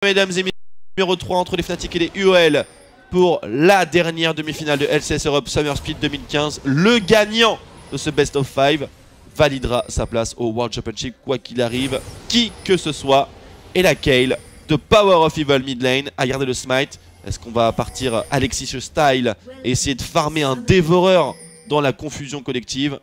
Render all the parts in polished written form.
Mesdames et messieurs, numéro 3 entre les Fnatic et les UOL pour la dernière demi-finale de LCS Europe Summer Split 2015. Le gagnant de ce Best of 5 validera sa place au World Championship quoi qu'il arrive, qui que ce soit. Et la Kayle de Power of Evil mid lane a gardé le smite. Est-ce qu'on va partir Alexis style et essayer de farmer un dévoreur dans la confusion collective?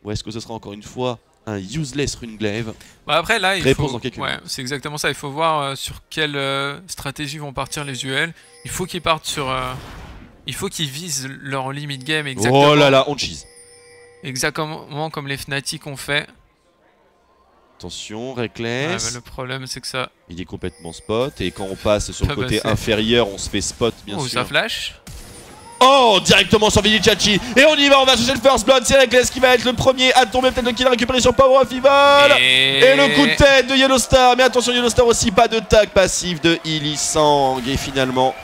Ou est-ce que ce sera encore une fois un useless Runeglaive? Bah après là, Réponse dans quelques minutes. c'est exactement ça. Il faut voir sur quelle stratégie vont partir les UL. Il faut qu'ils partent sur, il faut qu'ils visent leur limit game exactement. Oh là là, on cheese. Exactement comme les Fnatic ont fait. Attention, Ouais, Reckless. le problème c'est que ça. Il est complètement spot. Et quand on passe sur le Ah bah, côté c'est- inférieur, on se fait spot bien Oh, sûr. ça flash. Oh, directement sur Vidichachi. Et on y va, on va chercher le first blood. C'est Reckless qui va être le premier à tomber. Peut-être le kill récupéré sur Power of Evil. Et le coup de tête de Yellowstar. Mais attention, Yellowstar aussi, pas de tag passif de Illisang. Et finalement,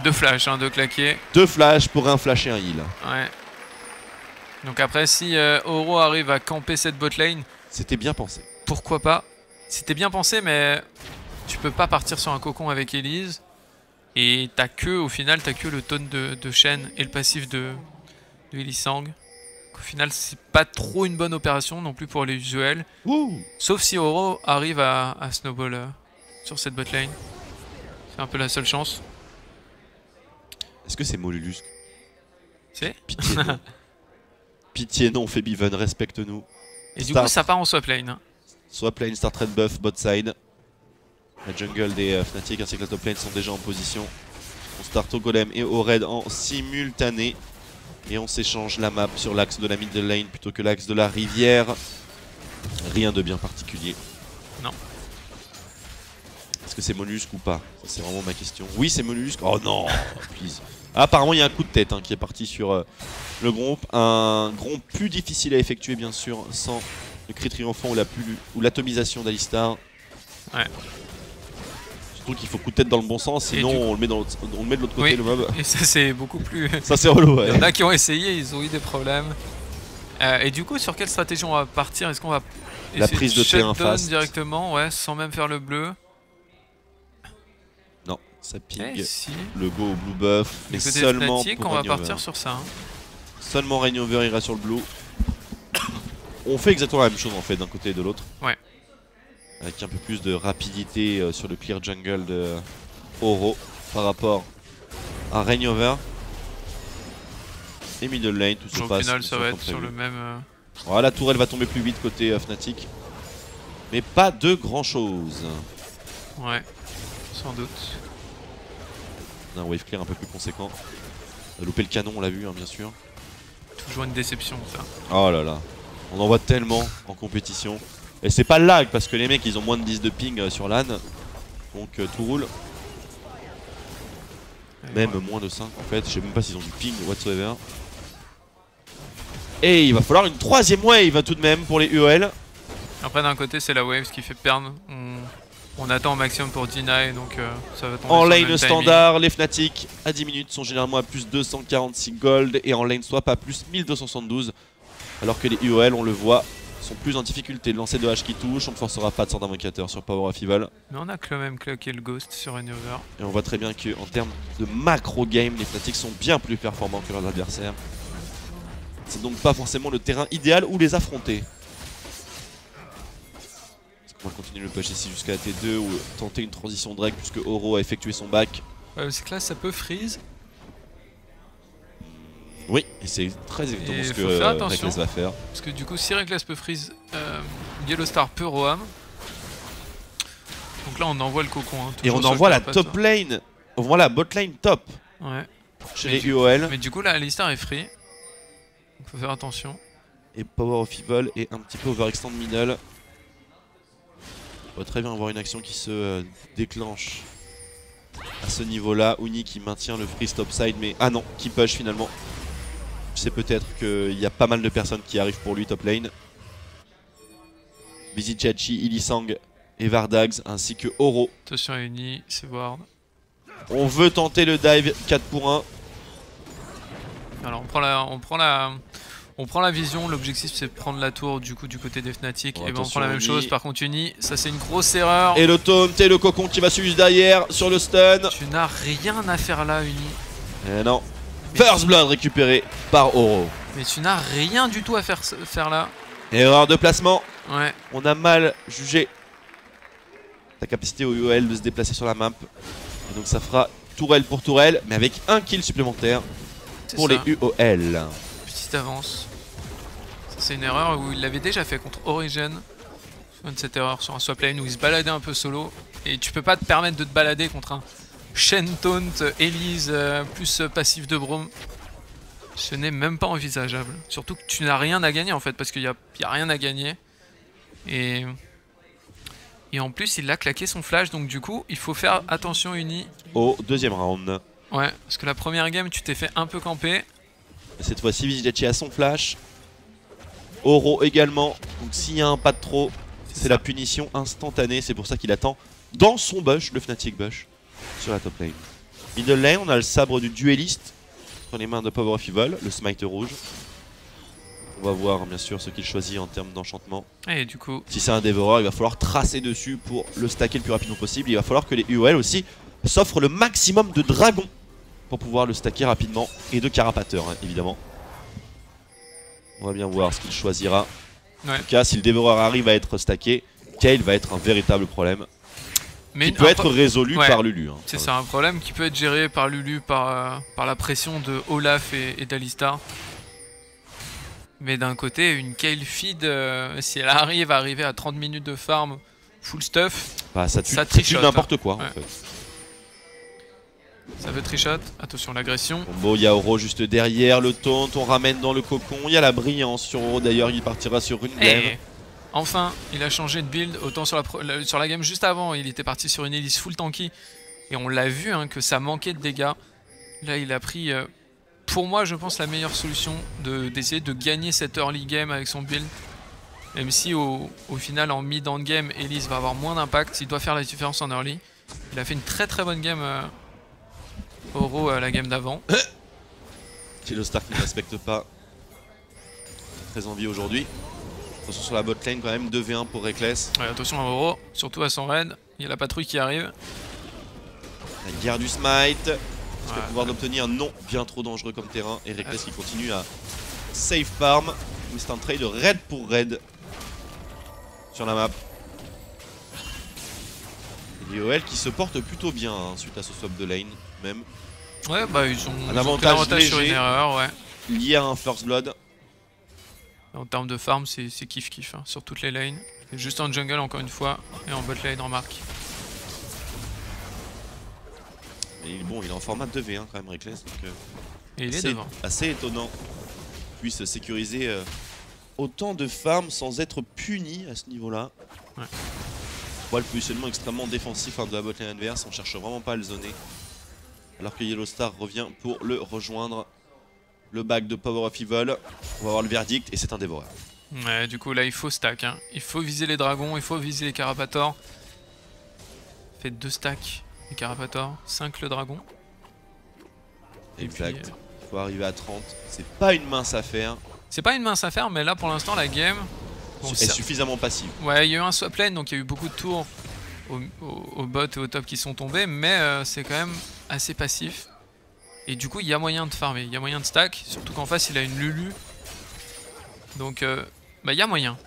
Deux flash, hein, deux claqués. 2 flashs pour un flash et un heal. Ouais. Donc après, si Oro arrive à camper cette bot lane, C'était bien pensé. pourquoi pas. C'était bien pensé, mais tu peux pas partir sur un cocon avec Elise. Et t'as que, au final, t'as que le taunt de Shen et le passif de Illisang. Au final, c'est pas trop une bonne opération non plus pour les usuels. Ouh. Sauf si Oro arrive à snowball sur cette bot lane. C'est un peu la seule chance. Est-ce que c'est Mollusque? C'est. Pitié non. Pitié non, Febiven, respecte-nous. Et du Start. coup, ça part en swap lane. Hein. Soit lane, start red buff, bot side. La jungle des Fnatic ainsi que la top lane sont déjà en position. On start au golem et au red en simultané. Et on s'échange la map sur l'axe de la mid lane plutôt que l'axe de la rivière. Rien de bien particulier. Non. Est-ce que c'est Mollusque ou pas? Ça, c'est vraiment ma question. Oui, c'est Mollusque. Oh non, please. Ah, apparemment, il y a un coup de tête hein, qui est parti sur le groupe. Un groupe plus difficile à effectuer, bien sûr, sans le cri triomphant ou l'atomisation d'Alistar. Ouais. Surtout qu'il faut coup de tête dans le bon sens, sinon on le met de l'autre côté, Oui. le mob. Et ça, c'est beaucoup plus. Ça, c'est relou, ouais. Il y en a qui ont essayé, ils ont eu des problèmes. Et du coup, sur quelle stratégie on va partir? Est-ce qu'on va La essayer prise de terrain shutdown fast. directement, ouais, sans même faire le bleu? Non, ça ping Eh si. le go au blue buff, mais Du côté seulement Fnatic, pour on va Rainover. partir sur ça. Hein. Seulement Rainover ira sur le blue. On fait exactement la même chose en fait d'un côté et de l'autre. Ouais. Avec un peu plus de rapidité sur le clear jungle de Oro par rapport à Rainover. Et middle lane, tout se Au passe. final, ça va comme être sur prévu. le même. Voilà, la tourelle va tomber plus vite côté Fnatic. Mais pas de grand chose. Ouais, sans doute. Un wave clear un peu plus conséquent. On a loupé le canon, on l'a vu, hein, bien sûr. Toujours une déception, ça. Oh là là. On en voit tellement en compétition. Et c'est pas lag parce que les mecs ils ont moins de 10 de ping sur LAN. Donc tout roule. Et Même voilà. moins de 5 en fait. Je sais même pas s'ils ont du ping whatsoever. Et il va falloir une 3ème wave tout de même pour les UOL. Après, d'un côté, c'est la wave qui fait perdre. On attend au maximum pour deny, donc ça va tomber En sur le lane même timing. standard, les Fnatic à 10 minutes sont généralement à plus 246 gold. Et en lane swap à plus 1272. Alors que les UOL, on le voit, sont plus en difficulté. Le lancer de hache qui touche, on ne forcera pas de sort d'invocateur sur Power of Evil. Mais on a quand même cloqué le ghost sur Rainover. Et on voit très bien qu'en termes de macro game, les Fnatic sont bien plus performants que leurs adversaires. C'est donc pas forcément le terrain idéal où les affronter. Est-ce qu'on va continuer le push ici jusqu'à la T2 ou tenter une transition drag puisque Oro a effectué son back? Ouais, c'est que là, ça peut freeze. Oui, et c'est très exactement Et ce faut que faire attention. Reckless va faire. Parce que du coup, si Reckless peut freeze, Yellowstar peut roam. Donc là, on envoie le cocon. Hein, Et toujours on sur le envoie la carapace, top lane, on voit la bot lane top hein. Ouais. chez Mais les du- UOL. Mais du coup, là, Alistar est free. Donc faut faire attention. Et Power of Evil est un petit peu overextend middle. On va très bien avoir une action qui se déclenche à ce niveau là. Uni qui maintient le freeze topside mais ah non, qui push finalement. Je sais peut-être qu'il y a pas mal de personnes qui arrivent pour lui top lane. Vizichachi, Illisang et Vardags ainsi que Oro. Attention à Uni, c'est Ward. On veut tenter le dive 4 pour 1. Alors, On prend la vision, l'objectif c'est de prendre la tour du coup du côté des Fnatic. Bon, Et ben on attention, prend la même Uni. chose, par contre Uni, ça c'est une grosse erreur. Et le taunt et le cocon qui va suivre juste derrière sur le stun. Tu n'as rien à faire là Uni. Et non. First Blood récupéré par Oro. Mais tu n'as rien du tout à faire là. Erreur de placement. Ouais. On a mal jugé la capacité au UOL de se déplacer sur la map. Et donc ça fera tourelle pour tourelle, mais avec un kill supplémentaire pour ça. les UOL. Petite avance. Ça c'est une erreur où il l'avait déjà fait contre Origin. Je me souviens de cette erreur sur un swap lane où il se baladait un peu solo. Et tu peux pas te permettre de te balader contre un Shen Taunt, Elise, plus passif de Braum. Ce n'est même pas envisageable. Surtout que tu n'as rien à gagner en fait, parce qu'il y a rien à gagner. Et en plus il a claqué son flash, donc du coup il faut faire attention Uni. Au deuxième round. Ouais, parce que la première game tu t'es fait un peu camper. Et cette fois-ci Vizidachi a son flash. Oro également. Donc s'il y a un pas de trop, c'est la punition instantanée. C'est pour ça qu'il attend dans son bush, le Fnatic bush, sur la top lane. Middle lane, on a le sabre du dueliste dans les mains de Power of Evil, le smite rouge. On va voir bien sûr ce qu'il choisit en termes d'enchantement. Et du coup, Si c'est un dévoreur, il va falloir tracer dessus pour le stacker le plus rapidement possible. Il va falloir que les UOL aussi s'offrent le maximum de dragons pour pouvoir le stacker rapidement. Et de carapateurs, hein, évidemment. On va bien voir ce qu'il choisira. ouais. En tout cas, si le dévoreur arrive à être stacké, Kayle va être un véritable problème. Mais Qui peut être résolu ouais. par Lulu. Hein, c'est ça, un problème qui peut être géré par Lulu, par la pression de Olaf et d'Alistar. Mais d'un côté, une Kayle feed, si elle arrive à arriver à 30 minutes de farm full stuff, Bah, ça tue trichote, n'importe quoi ouais. en fait. ça veut trichot. Attention l'agression. Bon, il y a Oro juste derrière, le taunt, on ramène dans le cocon. Il y a la brillance sur Oro d'ailleurs, il partira sur une glaive. Et enfin, il a changé de build. Autant sur la game juste avant, il était parti sur une Elise full tanky. Et on l'a vu hein, que ça manquait de dégâts. Là, il a pris, pour moi, je pense, la meilleure solution d'essayer de gagner cette early game avec son build. Même si au final, en mid-end game, Elise va avoir moins d'impact. Il doit faire la différence en early. Il a fait une très très bonne game Oro la game d'avant. Killostar qui ne respecte pas. Très envie aujourd'hui. Attention sur la bot lane quand même, 2v1 pour Reckless. Ouais, attention à Oro, surtout à son raid. Il y a la patrouille qui arrive. La guerre du smite. Est-ce Ouais. pouvoir d'obtenir non, bien trop dangereux comme terrain. Et Reckless qui continue à save farm. Mais c'est un trade raid pour raid sur la map. Et les OL qui se portent plutôt bien hein, suite à ce swap de lane même. Ouais, bah ils ont Un pris avantage l'avantage sur une léger. erreur, ouais. Lié à un first blood. En termes de farm, c'est kiff-kiff hein, sur toutes les lanes. Et juste en jungle encore une fois, et en bot lane en marque. Et bon, il est en format 2v1 quand même Reckless. Donc, Et il est devant. assez étonnant qu'il puisse sécuriser autant de farm sans être puni à ce niveau-là. Ouais. Le positionnement extrêmement défensif hein, de la botlane adverse, on cherche vraiment pas à le zoner. Alors que Yellowstar revient pour le rejoindre. Le back de Power of Evil, on va voir le verdict et c'est un dévoreur. Ouais, du coup là il faut stack, hein. Il faut viser les dragons, il faut viser les carapators. Fait 2 stacks les carapators, 5 le dragon. Exact, puis, il faut arriver à 30, c'est pas une mince affaire. C'est pas une mince affaire, mais là pour l'instant la game... Bon, Elle est suffisamment passive. ouais, il y a eu un swap lane, donc il y a eu beaucoup de tours au bot et au top qui sont tombés, mais c'est quand même assez passif. Et du coup, il y a moyen de farmer, il y a moyen de stack, surtout qu'en face, il a une Lulu. Donc, bah, il y a moyen.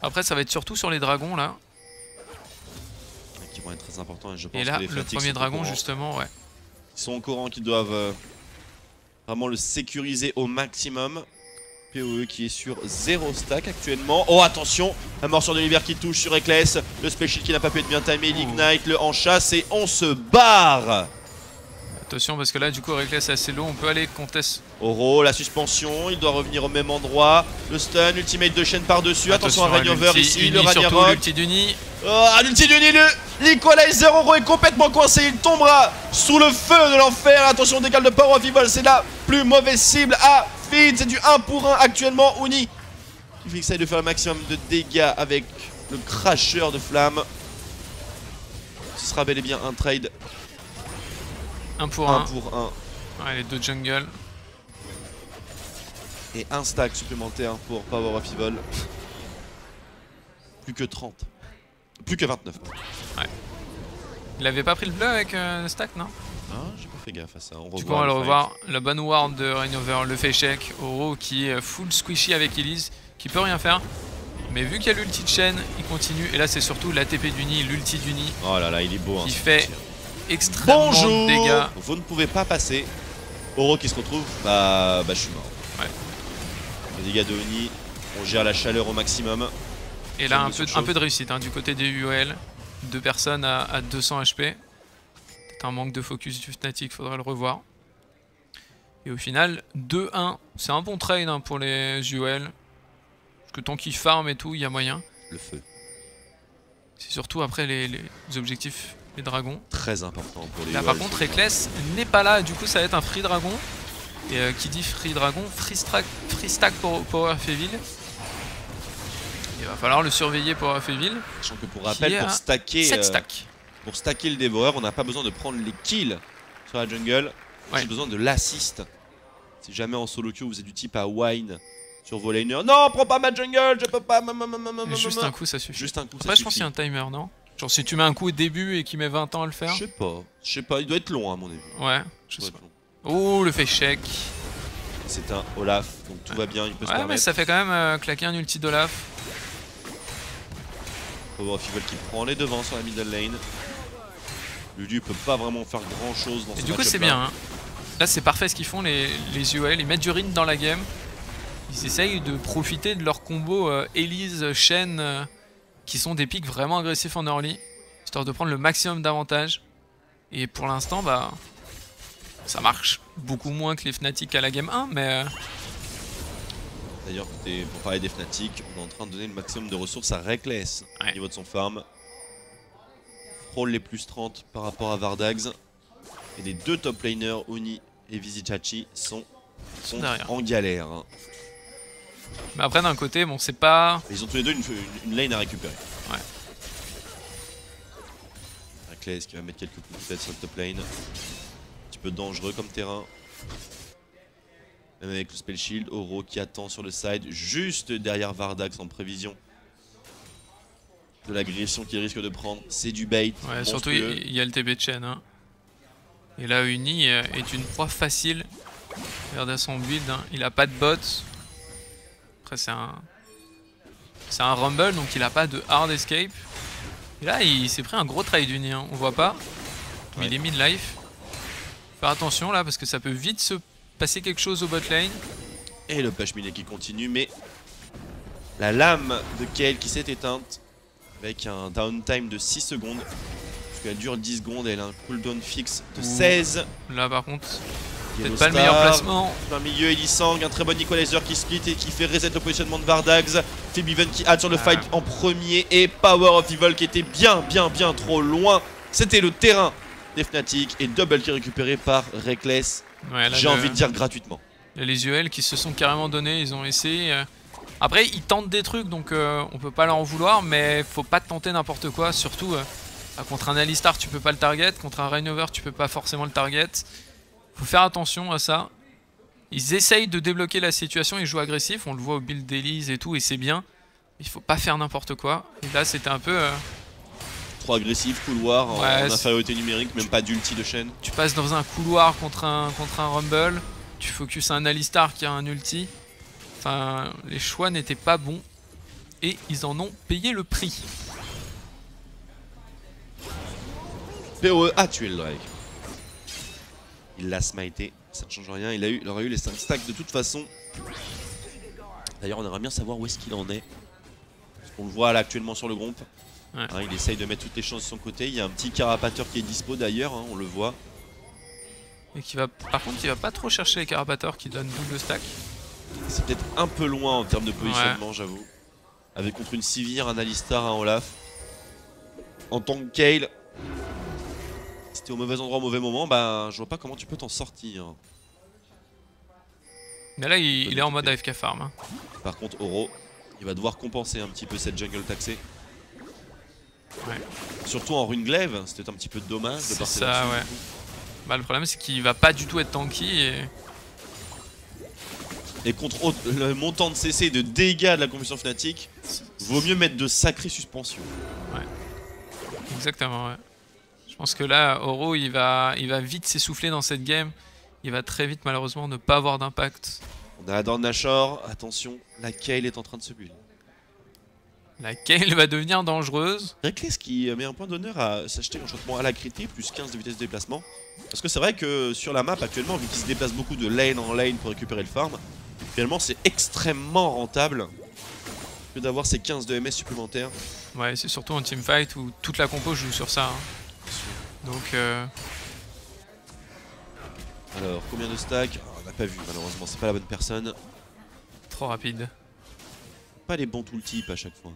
Après, ça va être surtout sur les dragons, là. Qui vont être très importants et je pense Et là, que les le Fnatic premier sont au dragon, courant. justement, ouais. Ils sont au courant qu'ils doivent vraiment le sécuriser au maximum. PoE qui est sur 0 stack actuellement. Oh attention, la morsure de l'hiver qui touche sur Reckless. Le special qui n'a pas pu être bien timé, l'ignite, le en chasse et on se barre. Attention, parce que là, du coup, Reckless est assez low, on peut aller contest. Oro, la suspension, il doit revenir au même endroit. Le stun, ultimate de chaîne par-dessus. Attention à Raignover ici, le Ragnarok. L'ulti d'Uni. Oh, l'ulti d'Uni, l'equalizer, Oro est complètement coincé, il tombera sous le feu de l'enfer. Attention, décale de Power of Evil, c'est la plus mauvaise cible à feed. C'est du 1 pour 1 actuellement. Uni qui essaye de faire le maximum de dégâts avec le cracheur de flammes. Ce sera bel et bien un trade 1 pour 1 1. pour 1. Ouais, les deux jungle. Et un stack supplémentaire pour Power of Evil. Plus que 30. Plus que 29. Ouais. Il avait pas pris le bleu avec stack, non? Ah, j'ai pas fait gaffe à ça. Du coup, on va le revoir. La bonne ward de Reignover, le Feshek, Oro qui est full squishy avec Elise, qui peut rien faire. Mais vu qu'il y a l'ulti de chaîne, il continue. Et là, c'est surtout l'ATP du nid, l'ulti du nid. Oh là là, il est beau. Qui fait extrêmement de dégâts. Vous ne pouvez pas passer. Oro qui se retrouve, bah je suis mort. Ouais. Les dégâts de Oni, on gère la chaleur au maximum. Et là, un peu de réussite hein, du côté des UOL. 2 personnes à 200 HP. Peut-être un manque de focus du Fnatic, faudra le revoir. Et au final, 2-1. C'est un bon trade hein, pour les UOL. Parce que tant qu'ils farment et tout, il y a moyen. Le feu. C'est surtout après les objectifs, les dragons. Très important pour les là, UOL. par contre, Reckless n'est pas là. Du coup, ça va être un free dragon. Et qui dit free dragon, free stack pour Power of Evil. Il va falloir le surveiller Power of Evil. Sachant que pour rappel, pour stacker, 7 stacks. Pour stacker le dévoreur, on n'a pas besoin de prendre les kills sur la jungle. Ouais. J'ai besoin de l'assist. Si jamais en solo queue vous êtes du type à wine sur vos laners. Non, prends pas ma jungle, je peux pas. Juste un coup, ça suffit. Juste un coup, après, je pense qu'il y a un timer, non? Genre, si tu mets un coup au début et qu'il met 20 ans à le faire. Je sais pas, il doit être long à mon avis. Ouais, je sais pas. Oh, le Feshek. C'est un Olaf, donc tout va bien, il peut se permettre. Mais ça fait quand même claquer un ulti d'Olaf. Power of Evil qui prend les devants sur la middle lane. Lulu peut pas vraiment faire grand chose dans ce match. Et du coup, c'est bien. Hein. Là, c'est parfait ce qu'ils font, les UOL. Ils mettent du rythme dans la game. Ils essayent de profiter de leur combo Elise, Shen, qui sont des pics vraiment agressifs en early, histoire de prendre le maximum d'avantages. Et pour l'instant, bah, ça marche beaucoup moins que les Fnatic à la game 1, mais... D'ailleurs, pour parler des Fnatic, on est en train de donner le maximum de ressources à Reckless au niveau de son farm. Frôle les plus 30 par rapport à Vardags. Et les 2 top laners, Oni et Vizichachi, sont en galère. Hein. Mais après, d'un côté, bon, c'est pas... Ils ont tous les deux une lane à récupérer. Ouais. Reckless qui va mettre quelques coups de tête sur le top lane. Un petit peu dangereux comme terrain. Même avec le spell shield, Oro qui attend sur le side, juste derrière Vardax en prévision de l'agression qu'il risque de prendre. C'est du bait. Ouais, surtout il y a le TB de chaîne. Hein. Et là, Uni est une proie facile. Regardez son build, hein. Il a pas de bot. Après, c'est un rumble, donc il a pas de hard escape. Et là, il s'est pris un gros trade Uni, hein. On voit pas. Mais il est mid-life. Faire attention là, parce que ça peut vite se passer quelque chose au bot lane. Et le push mid qui continue, mais la lame de Kayle qui s'est éteinte avec un downtime de 6 secondes. Parce qu'elle dure 10 secondes et elle a un cooldown fixe de 16. Là par contre, peut-être pas le meilleur placement. Dans le milieu, Elisang, un très bon equalizer qui split et qui fait reset le positionnement de Vardags. Febiven qui hâte sur le fight en premier. Et Power of Evil qui était bien trop loin. C'était le terrain des Fnatic et double qui est récupéré par Reckless. Ouais, j'ai envie de dire gratuitement. Il y a les UL qui se sont carrément donnés, ils ont essayé. Après, ils tentent des trucs, donc on peut pas leur en vouloir, mais faut pas tenter n'importe quoi. Surtout, contre un Alistar, tu peux pas le target. Contre un Reignover, tu peux pas forcément le target. Faut faire attention à ça. Ils essayent de débloquer la situation, ils jouent agressif. On le voit au build d'Elise et tout, et c'est bien. Il faut pas faire n'importe quoi. Et là, c'était un peu... trop agressif, couloir, en infériorité numérique, même pas d'ulti de chaîne. Tu passes dans un couloir contre un Rumble, tu focus un Alistar qui a un ulti. Enfin, les choix n'étaient pas bons et ils en ont payé le prix. PoE a tué le Drake. Il l'a smité, ça ne change rien, il aurait eu les 5 stacks de toute façon. D'ailleurs, on aimerait bien savoir où est-ce qu'il en est. Parce qu'on le voit là actuellement sur le groupe. Ouais. Hein, il essaye de mettre toutes les chances de son côté. Il y a un petit carapateur qui est dispo d'ailleurs, hein, on le voit. Et qui va, par contre, il va pas trop chercher les carapateurs qui donnent double stack. C'est peut-être un peu loin en termes de positionnement, j'avoue. Avec contre une Sivir, un Alistar, un Olaf. En tant que Kayle, si t'es au mauvais endroit au mauvais moment, bah je vois pas comment tu peux t'en sortir. Mais là, il est en mode AFK farm. Hein. Par contre, Oro, il va devoir compenser un petit peu cette jungle taxée. Ouais. Surtout en rune glaive, c'était un petit peu dommage de passer ça, là-dessus. Ouais. Bah, le problème, c'est qu'il va pas du tout être tanky et Et contre le montant de CC et de dégâts de la confusion Fnatic, vaut mieux mettre de sacrées suspensions. Ouais. Exactement, ouais. Je pense que là, Oro, il va vite s'essouffler dans cette game. Il va très vite, malheureusement, ne pas avoir d'impact. On a la Dorn Nashor, attention, la Kayle est en train de se build. La Kayle va devenir dangereuse. Reckless qui met un point d'honneur à s'acheter l'enchantement Alacrité, plus 15 de vitesse de déplacement. Parce que c'est vrai que sur la map actuellement, vu qu'il se déplace beaucoup de lane en lane pour récupérer le farm, finalement c'est extrêmement rentable que d'avoir ces 15 de MS supplémentaires. Ouais, c'est surtout en teamfight où toute la compo joue sur ça. Hein. Donc, Alors, combien de stacks? On n'a pas vu malheureusement, c'est pas la bonne personne. trop rapide. Pas les bons tooltips à chaque fois.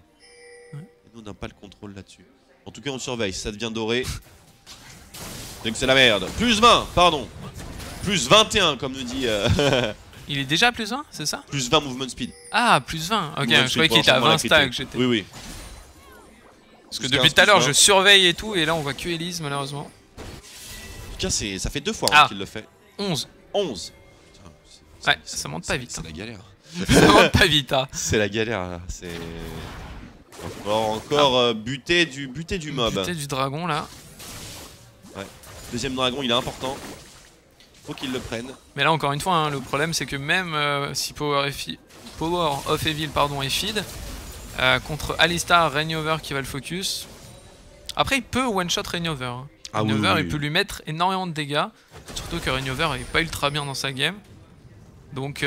Ouais. Et nous on n'a pas le contrôle là-dessus. En tout cas on surveille, si ça devient doré. Donc c'est la merde. Plus 20, pardon. Plus 21 comme nous dit... Il est déjà plus 20, c'est ça? Plus 20 movement speed. Ah, plus 20. Ok, Movement je croyais qu'il était à 20 stacks. Oui, oui. Parce que depuis tout à l'heure, je surveille et tout, et là on voit que Elise, malheureusement. En tout cas, ça fait 2 fois qu'il le fait. 11. 11. Ouais, ça monte pas vite. C'est la galère. Ça monte pas vite, hein. C'est la galère, là. C'est... Encore buter du mob. Buter du dragon, là. Ouais. Deuxième dragon, il est important. Faut qu'il le prenne. Mais là, encore une fois, hein, le problème, c'est que même si Power of Evil pardon, est feed, contre Alistar, Rainover qui va le focus. Après, il peut one-shot Rainover. Hein. Ah Rainover, oui. il peut lui mettre énormément de dégâts. Surtout que Rainover est pas ultra bien dans sa game. Donc,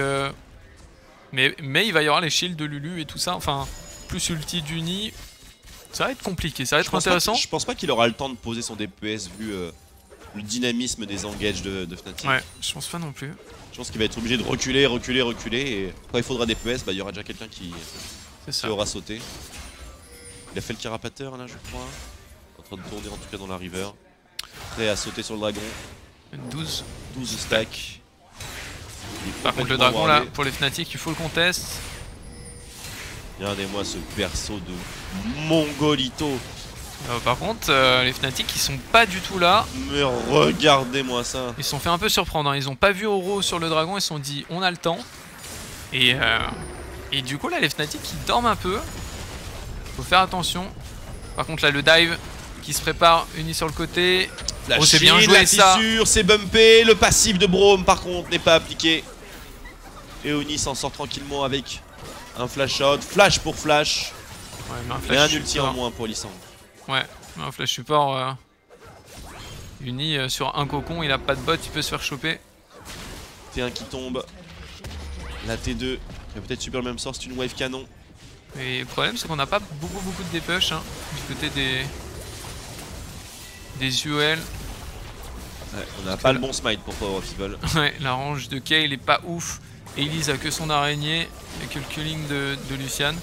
mais il va y avoir les shields de Lulu et tout ça. Enfin, plus ulti d'Uni. Ça va être compliqué, ça va être intéressant. Je pense pas qu'il aura le temps de poser son DPS vu le dynamisme des engages de Fnatic. Ouais, je pense pas non plus. Je pense qu'il va être obligé de reculer. Et quand il faudra des PS, il y aura déjà quelqu'un qui aura sauté. Il a fait le carapateur là, je crois. En train de tourner en tout cas dans la river. Prêt à sauter sur le dragon. 12 stacks. Par contre, le dragon là, pour les Fnatic, il faut le contest. Regardez-moi ce perso de Mongolito. Par contre, les Fnatic ils sont pas du tout là. Mais regardez-moi ça. Ils se sont fait un peu surprendre, hein. Ils ont pas vu Oro sur le dragon, ils se sont dit on a le temps. Et du coup là les Fnatic ils dorment un peu. Faut faire attention. Par contre là le dive qui se prépare, uni sur le côté. Oh, c'est bien joué, ça. C'est bumpé. Le passif de Braum par contre n'est pas appliqué. Et Oni s'en sort tranquillement avec un flash out. Flash pour flash. Ouais, mais un flash et un ulti en moins pour Lisang. Ouais, un flash support. Uni sur un cocon, il a pas de bot, il peut se faire choper. T1 qui tombe. La T2 qui va peut-être subir le même sort, c'est une wave canon. Mais le problème c'est qu'on n'a pas beaucoup de dépush hein, du côté des UL. Ouais, on n'a pas le bon smite pour Power of Evil. Ouais, la range de Kayle est pas ouf. Elise a que son araignée et que le killing de Lucian.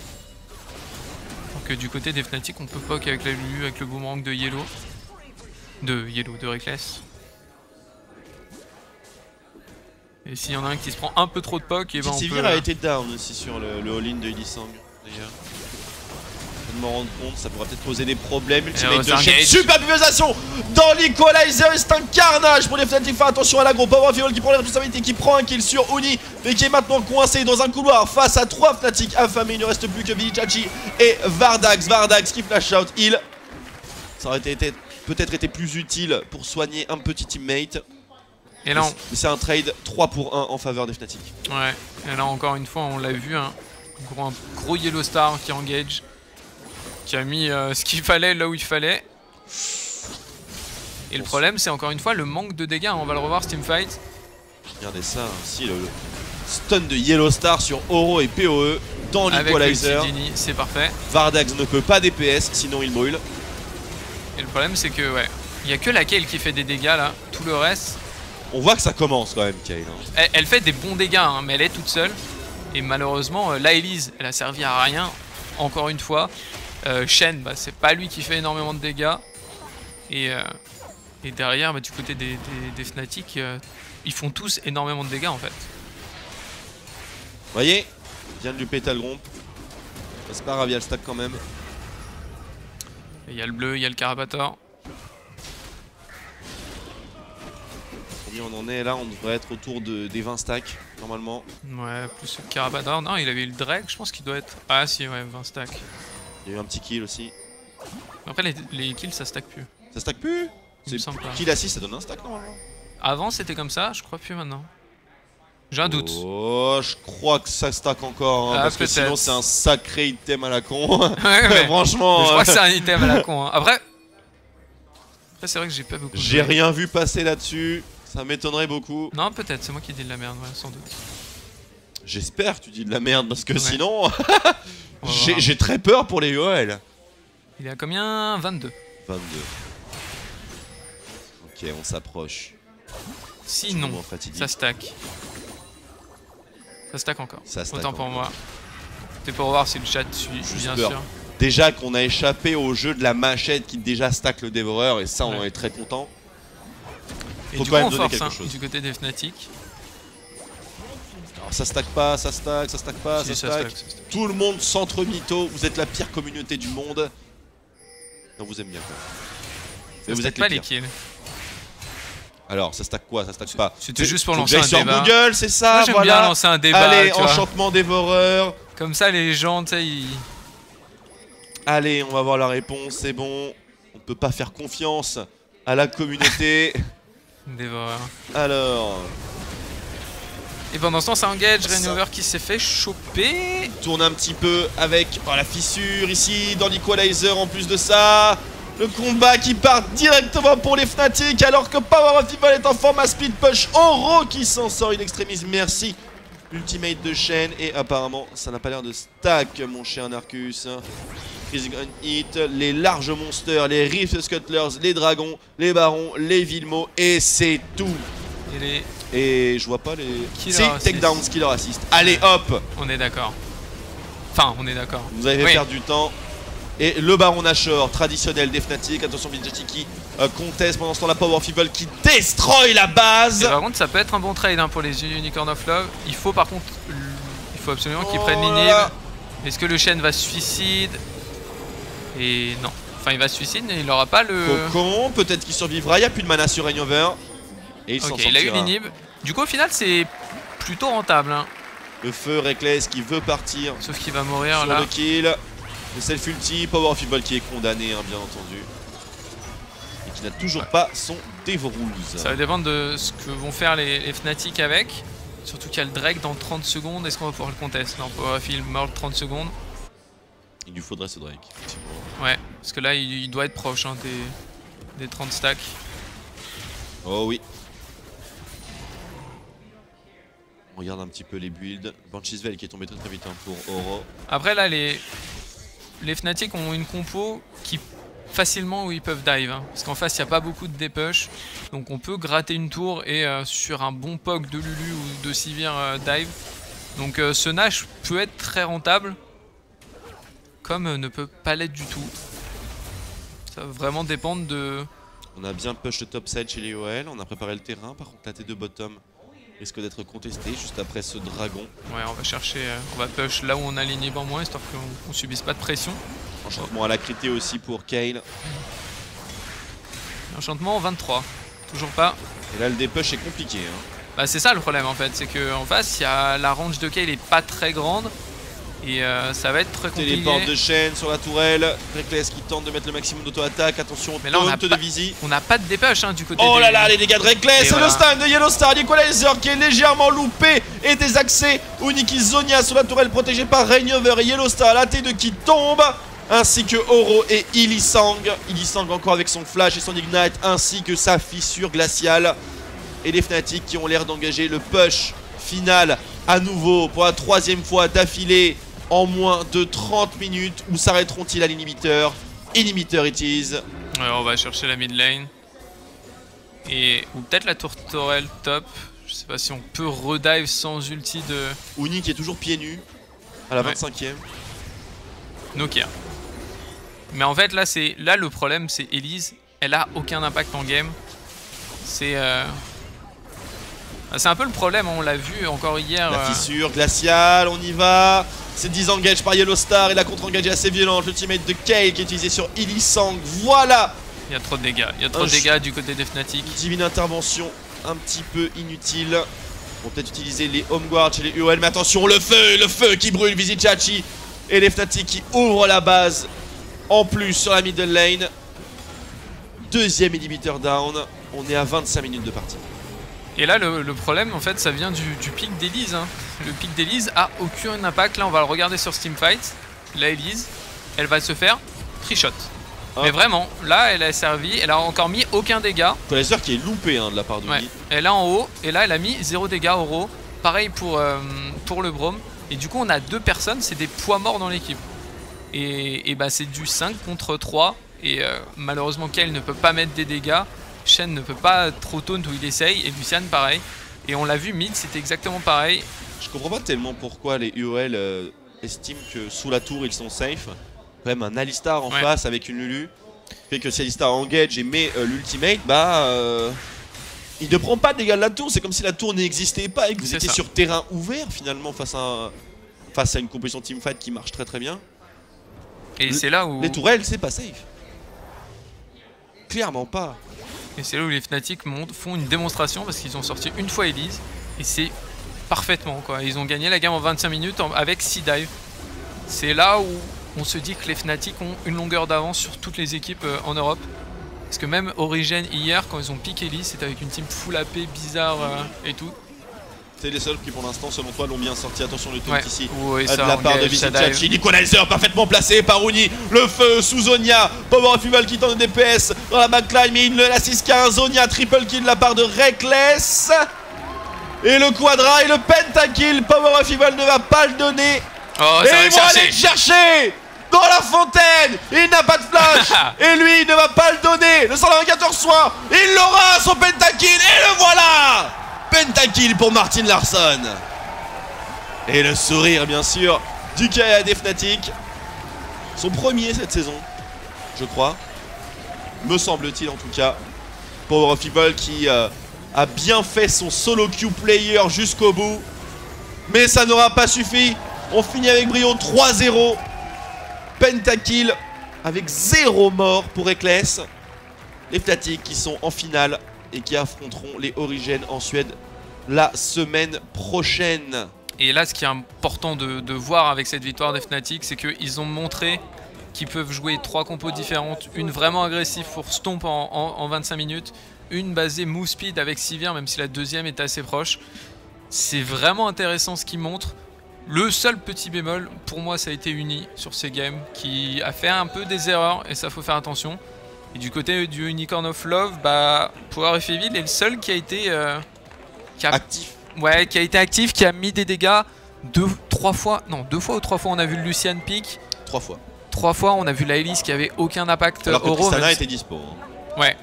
Donc du côté des Fnatic on peut poke avec la Lulu, avec le boomerang de Yellow. De Reckless. Et s'il y en a un qui se prend un peu trop de poke, et ben on peut... Sivir a été down aussi sur le all-in de Lisang d'ailleurs. Je viens de m'en rendre compte, ça pourrait peut-être poser des problèmes. Ultimate de Shen, super pulvérisation dans l'Equalizer, c'est un carnage pour les Fnatic. Faire attention à l'aggro. Power of Evil qui prend la responsabilité, qui prend un kill sur Oni, mais qui est maintenant coincé dans un couloir face à 3 Fnatic affamés. Il ne reste plus que Vilichachi et Vardax. Vardax qui flash out heal. Ça aurait peut-être été plus utile pour soigner un petit teammate. Et là, mais c'est un trade 3 pour 1 en faveur des Fnatic. Ouais, et là encore une fois on l'a vu, hein. Un gros Yellow Star qui engage, qui a mis ce qu'il fallait là où il fallait. Et le problème c'est encore une fois le manque de dégâts, on va le revoir ce teamfight. Regardez ça, aussi le stun de Yellow Star sur Oro et PoE dans l'Equalizer. C'est parfait. Vardax ne peut pas DPS, sinon il brûle. Et le problème c'est que ouais, il n'y a que la Kayle qui fait des dégâts là, tout le reste... On voit que ça commence quand même, Kayle. Elle fait des bons dégâts, hein, mais elle est toute seule. Et malheureusement, la Elise, elle a servi à rien, encore une fois. Shen, c'est pas lui qui fait énormément de dégâts. Et derrière, du côté des Fnatic, ils font tous énormément de dégâts en fait. Vous voyez, il vient de lui péter le gromp. C'est pas grave, il y a le stack quand même. Il y a le bleu, il y a le Carapator. Combien on en est là? On devrait être autour des 20 stacks normalement. Ouais, plus le Carabador. Non, il avait eu le Drake, je pense qu'il doit être. Ah si, ouais, 20 stacks. Il y a eu un petit kill aussi. Après, les kills ça stack plus. Ça stack plus? Il me semble pas. Kill à 6, ça donne un stack normalement. Avant c'était comme ça, je crois plus maintenant. J'ai un doute. Oh, je crois que ça stack encore, hein, Ah, parce que sinon c'est un sacré item à la con. Ouais, mais Franchement. je crois que c'est un item à la con. Hein. Après c'est vrai que j'ai pas beaucoup. J'ai rien vu passer là-dessus. Ça m'étonnerait beaucoup. Non, peut-être, c'est moi qui dis de la merde, ouais, sans doute. J'espère que tu dis de la merde, parce que sinon. Ouais. J'ai très peur pour les UOL. Il est à combien? 22. 22. Ok, on s'approche. Sinon, ça stack. Ça stack encore. Ça stack autant pour encore. moi. C'est pour voir si le chat suit, bien peur. sûr. Déjà qu'on a échappé au jeu de la machette qui déjà stack le dévoreur, et ça on en est très content. Et Faut du quand coup même on donner force quelque chose. du côté des Fnatic. Alors ça stack pas, ça stack, ça stack pas, Si, ça stack. Tout le monde centre mytho, vous êtes la pire communauté du monde. On vous aime bien quoi. Mais vous êtes pas les les pires. kills. Alors ça stack quoi? Ça stack pas. C'était juste pour Faut lancer que un j'aille débat. sur Google, c'est ça, Moi j'aime voilà. bien lancer un débat. Allez, tu vois. enchantement dévoreur. Comme ça les gens, tu sais, ils... Allez, on va voir la réponse, c'est bon. On peut pas faire confiance à la communauté. Dévoreur. Alors, Et pendant ce temps, ça engage Rainover qui s'est fait choper. tourne un petit peu avec la fissure ici dans l'Equalizer en plus de ça. Le combat qui part directement pour les Fnatic alors que Power of Evil est en forme à speed push. Oro qui s'en sort in extremis, merci. Ultimate de Shen et apparemment ça n'a pas l'air de stack mon cher Narcus. Freezing on hit, les larges monsters, les Rift Scuttlers, les dragons, les barons, les Vilmo et c'est tout. Et je vois pas les... Si, takedowns, killer assist. Allez hop. On est d'accord. Enfin, on est d'accord. Vous avez perdu du temps. Et le Baron Nashor, traditionnel des Fnatic. Attention, Bidgetti qui conteste pendant ce temps la Power of Evil qui destroy la base. Et par contre, ça peut être un bon trade hein, pour les Unicorn of Love. Il faut par contre, il faut absolument qu'ils prennent l'inhib. Est-ce que le Shen va se suicide? Et non. Enfin, il va se suicide, mais il n'aura pas le... Cocon, peut-être qu'il survivra. Il n'y a plus de mana sur Rainover. Et il s'en sortira. Il a eu l'inhib. Du coup, au final, c'est plutôt rentable. Hein. Le feu, Reckless qui veut partir. Sauf qu'il va mourir sur là. Le kill. Le self ulti, Power of Evil qui est condamné, hein, bien entendu. Et qui n'a toujours pas son Devo Rules. Ça va dépendre de ce que vont faire les Fnatic avec. Surtout qu'il y a le Drake dans 30 secondes. Est-ce qu'on va pouvoir le contester? Non, Power of Evil meurt 30 secondes. Il lui faudrait ce Drake, effectivement. Ouais, parce que là, il doit être proche hein, des 30 stacks. Oh oui. On regarde un petit peu les builds. Bansheesvel qui est tombé très vite hein, pour Oro. Après là les Fnatic ont une compo qui facilement où ils peuvent dive hein, parce qu'en face il n'y a pas beaucoup de dépush. Donc on peut gratter une tour et sur un bon poke de Lulu ou de Sivir dive. Donc ce Nash peut être très rentable comme ne peut pas l'être du tout. Ça va vraiment dépendre de... On a bien push le top side chez les OL, on a préparé le terrain, par contre la T2 bottom risque d'être contestée juste après ce dragon. Ouais, on va chercher, on va push là où on a l'inhib en moins histoire qu'on subisse pas de pression. Enchantement à la critée aussi pour Kayle. Enchantement 23, toujours pas. Et là le dépush est compliqué. Hein. Bah c'est ça le problème en fait, c'est qu'en face, la range de Kayle est pas très grande. Et ça va être très compliqué. Téléporte de Shen sur la tourelle. Reckless qui tente de mettre le maximum d'auto-attaque. Attention au taunt de Visi. On n'a pas de dépush hein, du côté Oh là là, les dégâts de Reckless. Et le stun de Yellow Star. L'Equalizer qui est légèrement loupé. Et des accès. Uniki Zonia sur la tourelle protégée par Rainover et Yellow Star. La T2 qui tombe. Ainsi que Oro et Illisang. Illisang encore avec son flash et son ignite. Ainsi que sa fissure glaciale. Et les Fnatic qui ont l'air d'engager le push final à nouveau pour la 3e fois d'affilée. En moins de 30 minutes, où s'arrêteront-ils à l'inhibiteur? Inhibiteur it is. Ouais, on va chercher la mid lane. Ou peut-être la tourterelle top. Je sais pas si on peut redive sans ulti de... Uni qui est toujours pieds nus à la 25e. Nokia. Mais en fait là le problème c'est Elise. Elle a aucun impact en game. C'est un peu le problème, on l'a vu encore hier. La fissure glaciale, on y va. C'est disengage par Yellow Star et la contre-engage est assez violente. L'ultimate de Kayle qui est utilisé sur Illisang. Voilà. Il y a trop de dégâts, il y a trop de dégâts du côté des Fnatic. Divine intervention un petit peu inutiles. On va peut-être utiliser les home guards chez les UOL, mais attention, le feu qui brûle, Vizicsacsi et les Fnatic qui ouvrent la base en plus sur la middle lane. Deuxième inhibiteur down, on est à 25 minutes de partie. Et là le problème en fait ça vient du pic d'Elise. Hein. Le pic d'Elise a aucun impact, là on va le regarder sur Steamfight. Là Elise, elle va se faire trichot. Ah. Mais vraiment, là elle a servi, elle a encore mis aucun dégât. Tracer qui est loupé hein, de la part de ouais. Elle est en haut, et là elle a mis 0 dégâts Oro. Pareil pour le Braum. Et du coup on a 2 personnes, c'est des poids morts dans l'équipe. Et bah c'est du 5 contre 3. Et malheureusement Kayle ne peut pas mettre des dégâts. Shen ne peut pas trop taunt où il essaye. Et Lucian pareil. Et on l'a vu mid c'était exactement pareil. Je comprends pas tellement pourquoi les UOL estiment que sous la tour ils sont safe. Quand même un Alistar en face avec une Lulu. Fait que si Alistar engage et met l'ultimate, bah il ne prend pas de dégâts de la tour. C'est comme si la tour n'existait pas et que vous étiez sur terrain ouvert finalement face à une composition teamfight qui marche très très bien. Et c'est là où... Les tourelles c'est pas safe. Clairement pas. Et c'est là où les Fnatic font une démonstration parce qu'ils ont sorti une fois Elise. Et c'est parfaitement quoi. Ils ont gagné la game en 25 minutes avec 6 dives. C'est là où on se dit que les Fnatic ont une longueur d'avance sur toutes les équipes en Europe. Parce que même Origen hier quand ils ont piqué Elise c'était avec une team full AP bizarre et tout. C'est les seuls qui pour l'instant selon toi l'ont bien sorti. Attention le taunt ici ça, de la part de Vizicsacsi. Equalizer parfaitement placé par Uni. Le feu sous Zonia. Power of Evil qui tente de DPS dans la backline. Mais il ne la 6-15. Zonia triple kill de la part de Reckless. Et le quadra et le pentakill. Power of Evil ne va pas le donner. Oh, et ils vont aller le chercher dans la fontaine. Il n'a pas de flash. Et lui il ne va pas le donner. Le 194 soins. Il l'aura son pentakill. Et le voilà. Pentakill pour Martin Larsson. Et le sourire bien sûr du KAD Fnatic. Son premier cette saison, je crois. Me semble-t-il en tout cas. Power of Evil qui a bien fait son solo queue player jusqu'au bout. Mais ça n'aura pas suffi. On finit avec brio 3-0. Pentakill avec 0 mort pour Reckless. Les Fnatic qui sont en finale et qui affronteront les Origen en Suède la semaine prochaine. Et là ce qui est important de voir avec cette victoire des Fnatic, c'est qu'ils ont montré qu'ils peuvent jouer 3 compos différentes. Une vraiment agressive pour Stomp en 25 minutes, une basée move speed avec Sivir même si la deuxième est assez proche. C'est vraiment intéressant ce qu'ils montrent. Le seul petit bémol pour moi ça a été Uni sur ces games qui a fait un peu des erreurs et ça faut faire attention. Et du côté du Unicorn of Love, bah Power of Evil est le seul qui a été actif. Ouais, qui a été actif, qui a mis des dégâts 2 ou 3 fois on a vu le Lucian pick. 3 fois. 3 fois on a vu la Elise qui avait aucun impact. Alors que Tristana était dispo. Hein. Ouais.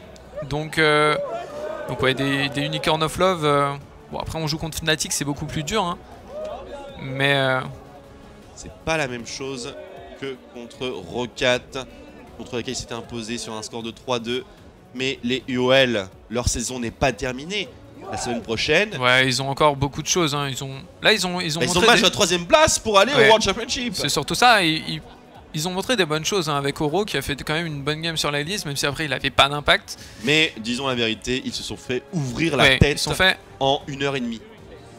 Donc ouais, des Unicorn of Love. Bon après on joue contre Fnatic, c'est beaucoup plus dur. Hein. Mais c'est pas la même chose que contre Rocat, contre laquelle il s'était imposé sur un score de 3-2. Mais les UOL, leur saison n'est pas terminée. La semaine prochaine. Ouais, ils ont encore beaucoup de choses. Hein. Ils ont match à la 3ème place pour aller au World Championship. C'est surtout ça. Ils ont montré des bonnes choses hein, avec Oro qui a fait quand même une bonne game sur la Elise, même si après il n'avait pas d'impact. Mais disons la vérité, ils se sont fait ouvrir la tête en 1h30.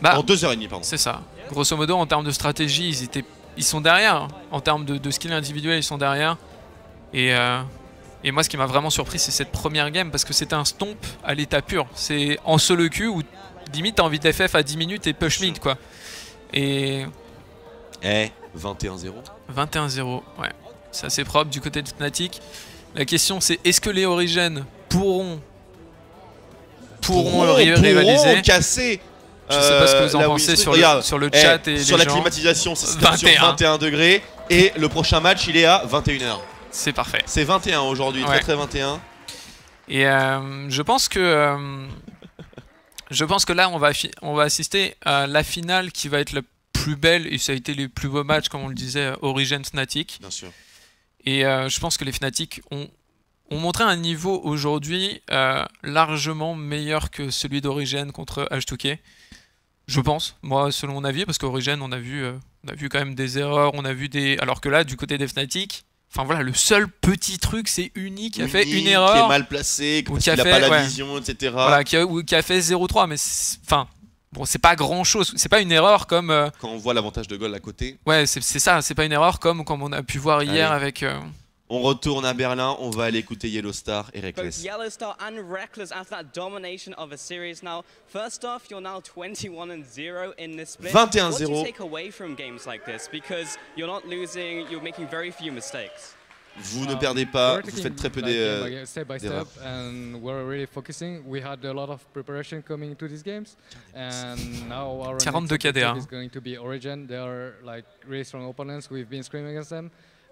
En 2h30, pardon. C'est ça. Grosso modo, en termes de stratégie, ils sont derrière. Hein. En termes de skill individuel, ils sont derrière. Et moi, ce qui m'a vraiment surpris, c'est cette première game parce que c'était un stomp à l'état pur. C'est en solo queue où limite t'as envie d'FF à 10 minutes et push mid quoi. Et 21-0. 21-0, ouais. C'est assez propre du côté de Fnatic. La question c'est est-ce que les Origen pourront rivaliser, casser. Je sais pas ce que vous en pensez sur le chat et sur les la gens. climatisation, c'est sur 21 degrés. Et le prochain match, il est à 21h. C'est parfait. C'est 21 aujourd'hui, très 21. Et je pense que là on va assister à la finale qui va être la plus belle et ça a été les plus beaux matchs comme on le disait Origen Fnatic. Bien sûr. Et je pense que les Fnatic ont montré un niveau aujourd'hui largement meilleur que celui d'Origen contre H2K. Je pense, moi selon mon avis, parce qu'Origen on a vu quand même des erreurs, on a vu des. Alors que là, du côté des Fnatic, Enfin voilà, le seul petit truc, c'est Uni qui a fait une Qui erreur. est mal placé, ou parce qui a qu'il a fait- pas la ouais. vision, etc. Voilà, qui a fait 0-3, mais enfin, bon, c'est pas grand chose. C'est pas une erreur comme. Quand on voit l'avantage de goal à côté. Ouais, c'est ça, c'est pas une erreur comme on a pu voir hier Allez. avec. On retourne à Berlin, on va aller écouter Yellow Star et Both Reckless. Yellow Star and Reckless after that domination of a series now. First off, you're now 21-0 in this split. 21-0. What do you take away from games like this? Because you're not losing, you're making very few mistakes. Vous ne perdez pas, we're vous taking faites très peu like, step by d'erreurs. step, and we're really focusing. We had a lot of preparation coming into these games, and now our 42 next objective KDA. is going to be Origin. They are like really strong opponents. We've been screaming against them,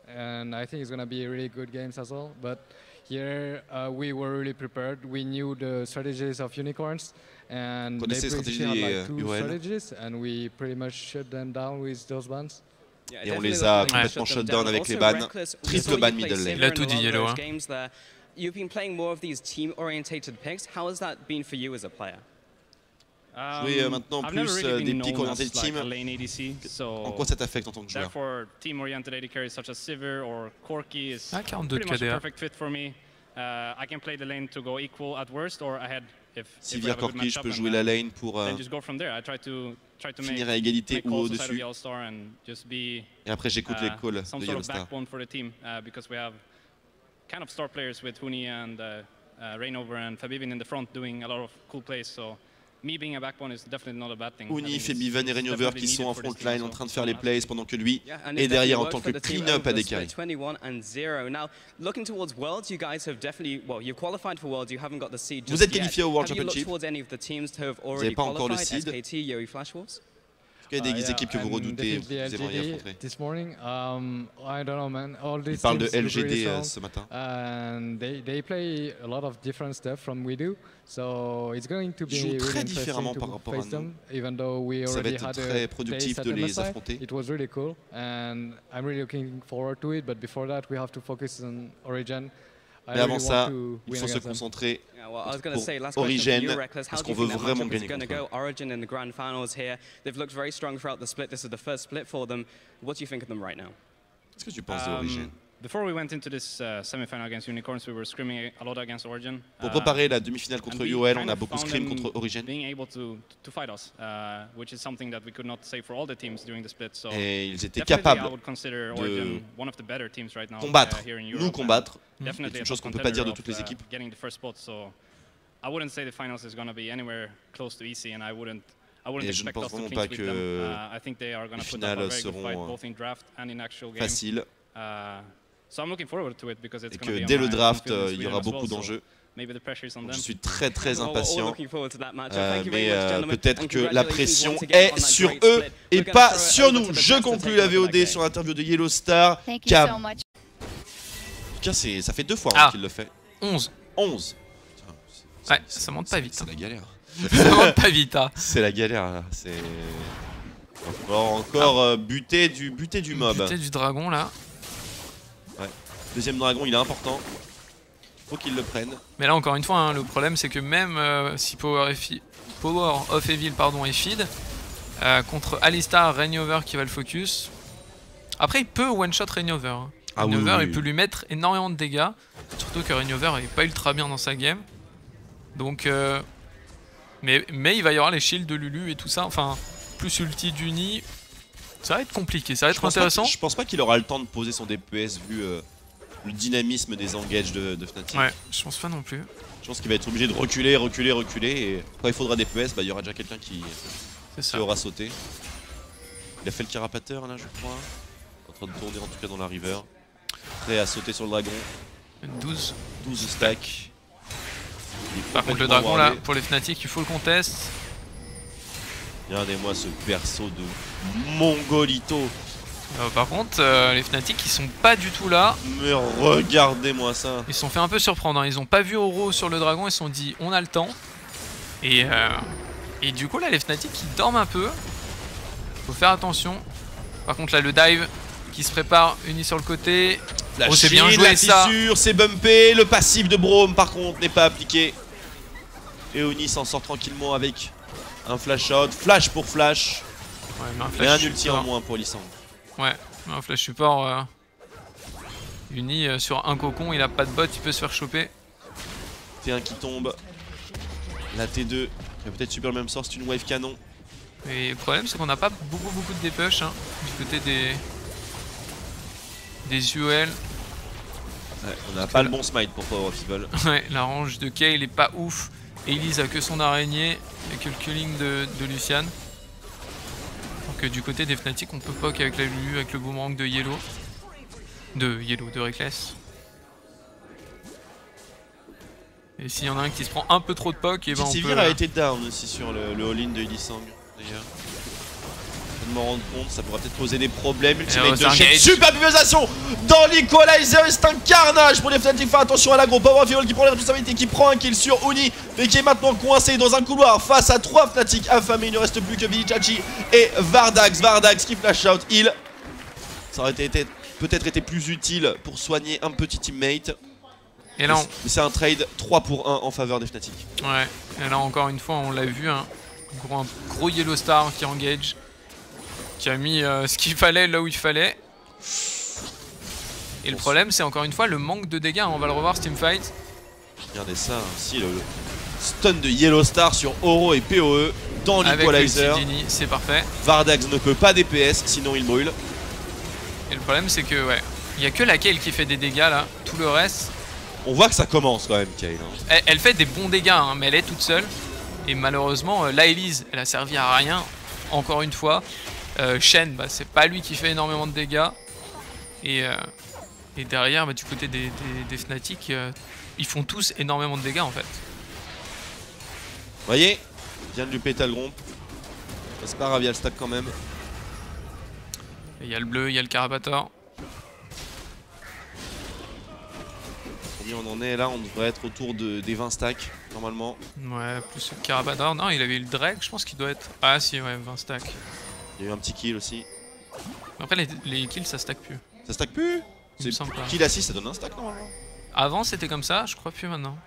and I think it's going to be really good games as well. But here we were really prepared. We knew the strategies of Unicorns, and they Connaissez les basically had stratégies like two UOL. strategies, and we pretty much shut them down with those bans. Yeah, Et on definitely les a looking to complètement shut shut them down down. avec les Also, bans. Reckless, we Triple saw you ban play middle lane. Sivir Il a in tout a dit, lot of Yellow, those hein. games there. You've been playing more of these team-orientated picks. How has that been for you as a player? Jouer maintenant I've never plus really des been pics known orientés as, team. like, a lane ADC, En so quoi ça t'affecte en tant que joueur? therefore team-oriented AD carries such as Sivir or Corki is Ah, 42 pretty much a KDA. perfect fit for me. I can play the lane to go equal at worst or ahead if we Sivir have a good Corki, je matchup, peux and jouer la then- lane pour then just go from there. I try to finir à égalité make ou calls outside of au-dessus. Yellow Star and just be Et après j'écoute les calls some de sort Yellow of Star. backbone for the team because we have kind of star players with Huni and Rainover and Fabivin in the front doing a lot of cool plays. So me being a backbone is definitely not a bad thing. I Uni, think Febiven et it's Rainover definitely qui sont needed en for this front team, line so en train de faire les I'm plays happy. pendant que lui Yeah, and est it derrière en definitely tant que worked for the team clean-up over à des the carries. split, 21-0. Now, looking towards Worlds, you guys have definitely, well, you've qualified for Worlds, you haven't got the seed just Vous êtes yet. qualifié au World Have you looked Championship. towards any of the teams to have already pas encore le qualified? seed. SKT, Yuri Flashwolves? Est-ce qu'il y a des Yeah, équipes que vous and redoutez, vous definitely aimeriez LGD affronter? this morning. I don't know, man. All Il these parle de teams look really LGD strong, ce matin. and they play a lot of different stuff from we do. So it's going to be Ils jouent really très interesting différemment to par rapport à face nous. them. Even though we Ça va already être had très a productif taste de at les MSI, affronter. it was really cool, and I'm really looking forward to it. But before that, we have to focus on Origin. Mais avant ça, to il win faut se against them. concentrer. Yeah, well, I was going to Pour say, last question for you, Origin, Reckless. How parce do you qu'on think veut that vraiment matchup is gagner going to contre go? Origin in the grand finals here. They've looked very strong throughout the split. This is the first split for them. What do you think of them right now? Qu'est-ce que tu penses d'Origin? Before we went into this semi-final against Unicorns, we were screaming a lot against Origin. Pour préparer la demi-finale And contre we UOL, kind on a of beaucoup found scrim them contre Origin. being able to fight us, which is something that we could not say for all the teams during the split. So Et ils étaient definitely I capables would consider de Origin one of the better teams right now combattre, here in nous Europe. combattre. Definitely C'est une a chose top qu'on peut pas dire de contender toutes les of, équipes. getting the first spot, so I wouldn't say the finals is going to be anywhere close to easy, and I wouldn't Et je ne expect pense us to vraiment clean pas sweep que them. I think they are going les to put up a finales very good fight, seront both in draft and in actual game. faciles So I'm looking forward to it because it's et going to que be dès on le my draft, home field in il y Sweden aura as well, beaucoup so d'enjeux. maybe the pressure is on Donc, them. je suis très très Well, we're all impatient. looking forward to that matchup. Thank you very Mais much, gentlemen, peut-être and que la congratulations pression once again est on that sur great eux split. et We're gonna pas throw it sur over nous. to the Je best to conclus take la over that VOD game. sur l'interview de Yellow Star. Thank qui you a- so much. En tout cas, ça fait 2 fois Ah. qu'il le fait. 11. 11. Putain, Ouais, ça monte pas vite, C'est hein. la galère. Ça monte pas vite, hein. C'est la galère là. C'est encore buter du mob. Buter du dragon là. Deuxième dragon, il est important. Faut qu'il le prenne. Mais là encore une fois, hein, le problème c'est que même si Power of Evil pardon, est feed, contre Alistar, Rainover qui va le focus. Après il peut one-shot Rainover. Hein. Ah oui, Rainover oui, il peut lui mettre énormément de dégâts. Surtout que Rainover est pas ultra bien dans sa game. Donc mais il va y avoir les shields de Lulu et tout ça. Enfin, plus ulti d'Uni. Ça va être compliqué, ça va être intéressant. Je pense pas qu'il aura le temps de poser son DPS vu le dynamisme des engages de Fnatic. Ouais, je pense pas non plus. Je pense qu'il va être obligé de reculer. Et quand il faudra DPS, bah, il y aura déjà quelqu'un qui C'est ça. aura sauté. Il a fait le carapateur là, je crois. En train de tourner en tout cas dans la river. Prêt à sauter sur le dragon. 12. 12 stacks. Il est Par contre le complètement dragon là, wardé. pour les Fnatic, il faut le contest. Regardez-moi ce perso de Mongolito. Par contre, les Fnatic ils sont pas du tout là. Mais regardez-moi ça. Ils se sont fait un peu surprendre, hein. Ils ont pas vu Oro sur le dragon, ils se sont dit on a le temps. Et du coup là les Fnatic ils dorment un peu. Faut faire attention. Par contre là le dive qui se prépare, Uni sur le côté. La Oh, c'est bien shield, joué, la ça. fissure, c'est bumpé. Le passif de Braum par contre n'est pas appliqué. Et Oni s'en sort tranquillement avec un flash out. Flash pour flash. Ouais, mais un Et flash un ulti en moins pour Lisandre. Ouais, mais un flash support Uni sur un cocon, il a pas de bot, il peut se faire choper. T1 qui tombe. La T2 qui va peut-être subir le même sort, c'est une wave canon. Et le problème c'est qu'on n'a pas beaucoup de dépush hein, du côté des UOL. Ouais, on n'a pas le bon smite pour Power of Evil. Ouais, la range de Kayle est pas ouf. Elise a que son araignée et que le killing de Lucian. Donc du côté des Fnatic on peut poke avec la Lulu, avec le boomerang de Yellow. De Reckless. Et s'il y en a un qui se prend un peu trop de poke, et ben on peut... Sivir a été down aussi sur le all-in de Ilisang d'ailleurs. Je me rendre compte, ça pourrait peut-être poser des problèmes. Ultimate de Shen, super pulvérisation dans l'Equalizer, c'est un carnage pour les Fnatic. Faire attention à l'agro. Power of Evil qui prend la responsabilité, qui prend un kill sur Uni, mais qui est maintenant coincé dans un couloir face à 3 Fnatic affamés. Il ne reste plus que Vizicsacsi et Vardax. Vardax qui flash out heal. Ça aurait peut-être été plus utile pour soigner un petit teammate. Et là, mais c'est un trade 3 pour 1 en faveur des Fnatic. Ouais, et là encore une fois on l'a vu, hein. Un gros Yellow Star qui engage, qui a mis ce qu'il fallait là où il fallait. Et le problème c'est encore une fois le manque de dégâts, on va le revoir ce teamfight. Regardez ça aussi, le stun de Yellow Star sur Oro et PoE dans l'Equalizer. C'est parfait. Vardax ne peut pas DPS sinon il brûle. Et le problème c'est que ouais, il n'y a que la Kayle qui fait des dégâts là, tout le reste... On voit que ça commence quand même, Kayle. Elle fait des bons dégâts, hein, mais elle est toute seule. Et malheureusement, la Elise, elle a servi à rien, encore une fois. Shen, bah, c'est pas lui qui fait énormément de dégâts. Et derrière, bah, du côté des Fnatic, ils font tous énormément de dégâts en fait. Vous voyez, il vient de lui péter le romp. C'est pas grave, il y a le stack quand même. Il y a le bleu, il y a le Carapator. On en est là, on devrait être autour des 20 stacks normalement. Ouais, plus le Carapator. Non, il avait eu le Drake, je pense qu'il doit être. Ah, si, ouais, 20 stacks. Il y a eu un petit kill aussi. Après, les kills ça stack plus. Ça stack plus? Il me semble pas. Kill assist, ça donne un stack normalement. Avant, c'était comme ça, je crois plus maintenant.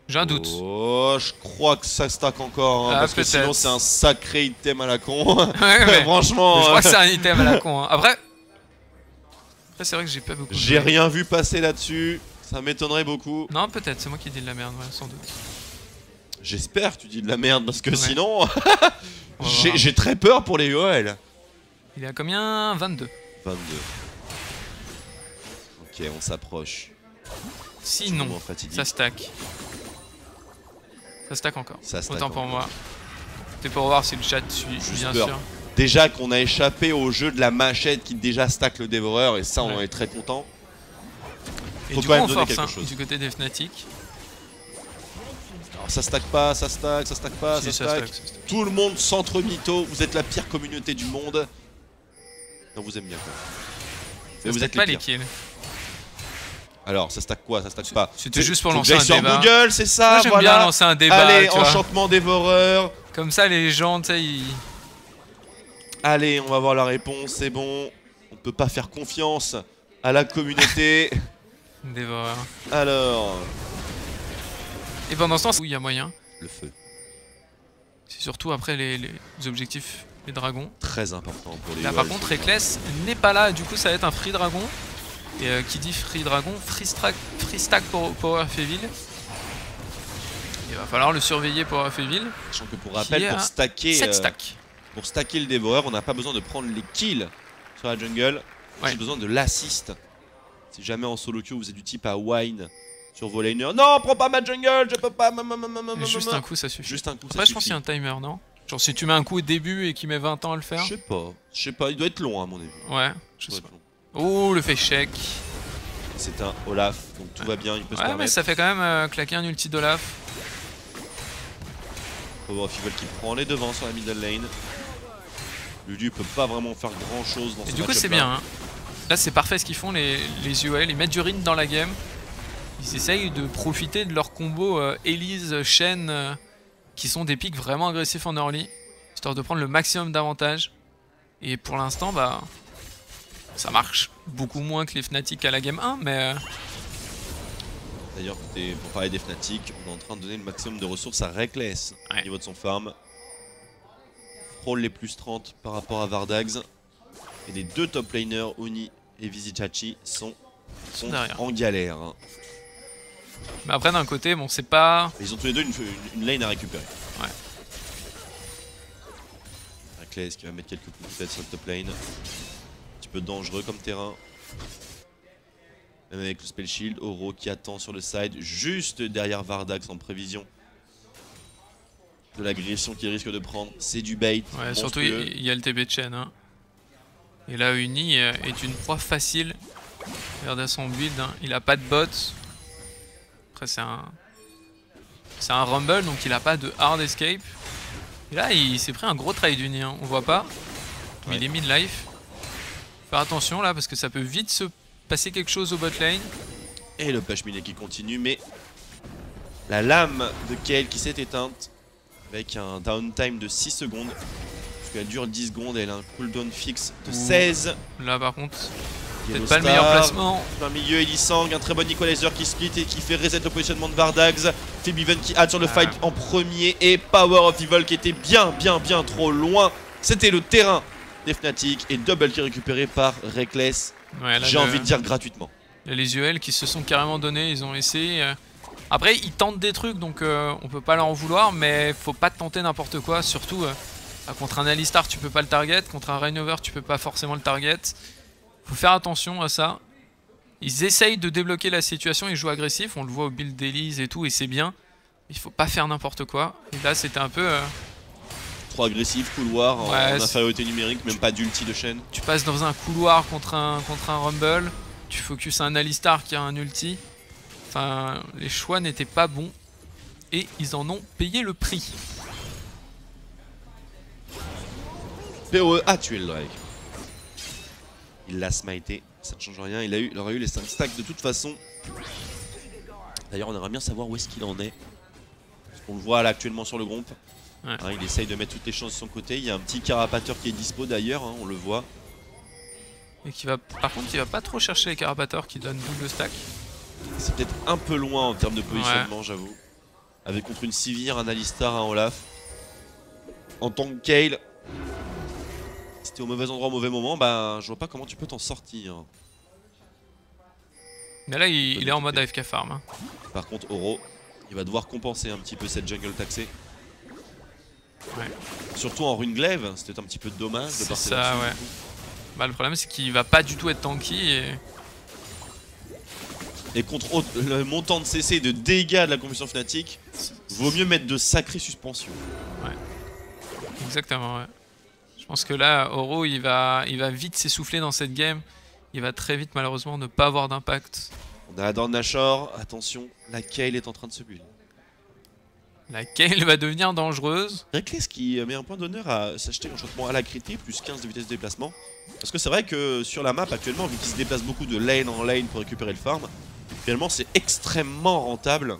J'ai un doute. Oh, je crois que ça stack encore. Hein, parce que sinon, c'est un sacré item à la con. Ouais, mais franchement. Je crois que c'est un item à la con. Hein. Après c'est vrai que j'ai pas beaucoup. J'ai rien vu passer là-dessus. Ça m'étonnerait beaucoup. Non, peut-être, c'est moi qui dis de la merde, ouais, sans doute. J'espère que tu dis de la merde parce que sinon, j'ai très peur pour les UOL. Il est à combien? 22. 22. Ok, on s'approche. Sinon, ça stack. Ça stack encore. Ça stack autant pour moi. C'était pour voir si le chat suit, bien sûr. Déjà qu'on a échappé au jeu de la machette qui déjà stack le dévoreur et ça on en est très content. Et du coup on force hein, du côté des Fnatic. Alors ça stack pas, ça stack pas, ça stack. Tout le monde centre mytho, vous êtes la pire communauté du monde. On vous aime bien quoi. Mais vous êtes pas les kills. Alors ça stack quoi? Ça stack pas. C'était juste pour lancer un sur débat. Google, c'est ça. Moi j'aime bien lancer un débat. Allez, enchantement dévoreur. Comme ça les gens, tu sais, ils... Allez, on va voir la réponse, c'est bon. On peut pas faire confiance à la communauté. Dévoreur. Alors. Et pendant ce temps, où il y a moyen. Le feu. C'est surtout après les objectifs, les dragons. Très important pour les. Là par contre, Reckless n'est pas là, du coup ça va être un free dragon. Et qui dit free dragon, free stack pour Power of Evil. Il va falloir le surveiller Power of Evil. Sachant que pour rappel, pour stacker. 7 stacks. Pour stacker le dévoreur, on n'a pas besoin de prendre les kills sur la jungle. J'ai besoin de l'assist. Si jamais en solo queue vous êtes du type à wine sur vos laners. Non, prends pas ma jungle, je peux pas. Juste un coup, ça suffit. Juste un coup, après, je pense qu'il y a un timer, non? Genre, si tu mets un coup au début et qu'il met 20 ans à le faire. Je sais pas, il doit être long à mon avis. Ouais, je sais pas. Oh, le fait check. C'est un Olaf, donc tout va bien, il peut se permettre. Ouais, mais ça fait quand même claquer un ulti d'Olaf. Power of Evil qui prend les devants sur la middle lane. Lulu peut pas vraiment faire grand chose dans ce match. Et du coup, c'est bien. Hein. Là, c'est parfait ce qu'ils font, les UOL. Ils mettent du Rin dans la game. Ils essayent de profiter de leur combo Elise, Shen, qui sont des pics vraiment agressifs en early, histoire de prendre le maximum d'avantages. Et pour l'instant, bah, ça marche beaucoup moins que les Fnatic à la game 1, mais... D'ailleurs, pour parler des Fnatic, on est en train de donner le maximum de ressources à Reckless au niveau de son farm. Frôle les plus 30 par rapport à Vardax. Et les deux top laners, Uni et Vizicsacsi, sont sont derrière. En galère. Hein. Mais après, d'un côté, bon, c'est pas. Ils ont tous les deux une lane à récupérer. Ouais. Reckless qui va mettre quelques coups de tête sur le top lane. Un petit peu dangereux comme terrain. Même avec le spell shield, Oro qui attend sur le side, juste derrière Vardax en prévision de l'agression qu'il risque de prendre. C'est du bait. Ouais, surtout il y a le TB de Chen. Hein. Et là, Uni est une proie facile. Regardez son build, hein. Il a pas de bot. Après, c'est un Rumble, donc il a pas de hard escape. Et là, il s'est pris un gros trade Uni, hein. On voit pas. Mais il est mid-life. Faire attention là, parce que ça peut vite se passer quelque chose au bot lane. Et le Pashmine qui continue, mais la lame de Kayle qui s'est éteinte avec un downtime de 6 secondes. Parce qu'elle dure 10 secondes et elle a un cooldown fixe de 16. Là par contre, Yellow peut-être pas le Star, meilleur placement. Dans le milieu, Elisang, un très bon equalizer qui split et qui fait reset le positionnement de Vardax. Febiven qui add sur le fight en premier. Et Power of Evil qui était bien trop loin. C'était le terrain des Fnatic. Et double qui est récupéré par Reckless. Ouais, j'ai envie de dire gratuitement. Il y a les UL qui se sont carrément donnés, ils ont essayé. Après, ils tentent des trucs, donc on peut pas leur en vouloir, mais faut pas tenter n'importe quoi. Surtout, contre un Alistar, tu peux pas le target. Contre un Reignover, tu peux pas forcément le target. Faut faire attention à ça. Ils essayent de débloquer la situation, ils jouent agressif. On le voit au build d'Elise et tout, et c'est bien. Il faut pas faire n'importe quoi. Et là, c'était un peu... Trop agressif, couloir, en infériorité numérique, même pas d'ulti de chaîne. Tu passes dans un couloir contre un Rumble, tu focus un Alistar qui a un ulti. Enfin, les choix n'étaient pas bons et ils en ont payé le prix. PoE a tué le Drake. Il l'a smité, ça ne change rien, il aurait eu les 5 stacks de toute façon. D'ailleurs, on aimerait bien savoir où est-ce qu'il en est. Parce qu'on le voit là actuellement sur le groupe. Ouais. Hein, il essaye de mettre toutes les chances de son côté. Il y a un petit carapateur qui est dispo d'ailleurs, hein, on le voit. Et qui va, par contre, il va pas trop chercher les carapateurs qui donnent double stack. C'est peut-être un peu loin en termes de positionnement, j'avoue. Avec contre une Sivir, un Alistar, un Olaf. En tant que Kayle, si t'es au mauvais endroit au mauvais moment, bah je vois pas comment tu peux t'en sortir. Mais là, il est en mode AFK farm. Hein. Par contre, Oro, il va devoir compenser un petit peu cette jungle taxée. Ouais. Surtout en rune glaive, c'était un petit peu dommage de partir ça, ouais. Bah, le problème, c'est qu'il va pas du tout être tanky. Et contre le montant de CC et de dégâts de la compétition Fnatic, vaut mieux mettre de sacrées suspensions. Ouais. Exactement, ouais. Je pense que là, Oro, il va vite s'essouffler dans cette game. Il va très vite, malheureusement, ne pas avoir d'impact. On a Adorn Nashor, attention, la Kayle est en train de se build. La Kayle va devenir dangereuse. Reckless qui met un point d'honneur à s'acheter l'enchantement à la critique, plus 15 de vitesse de déplacement. Parce que c'est vrai que sur la map actuellement, vu qu'il se déplace beaucoup de lane en lane pour récupérer le farm, finalement c'est extrêmement rentable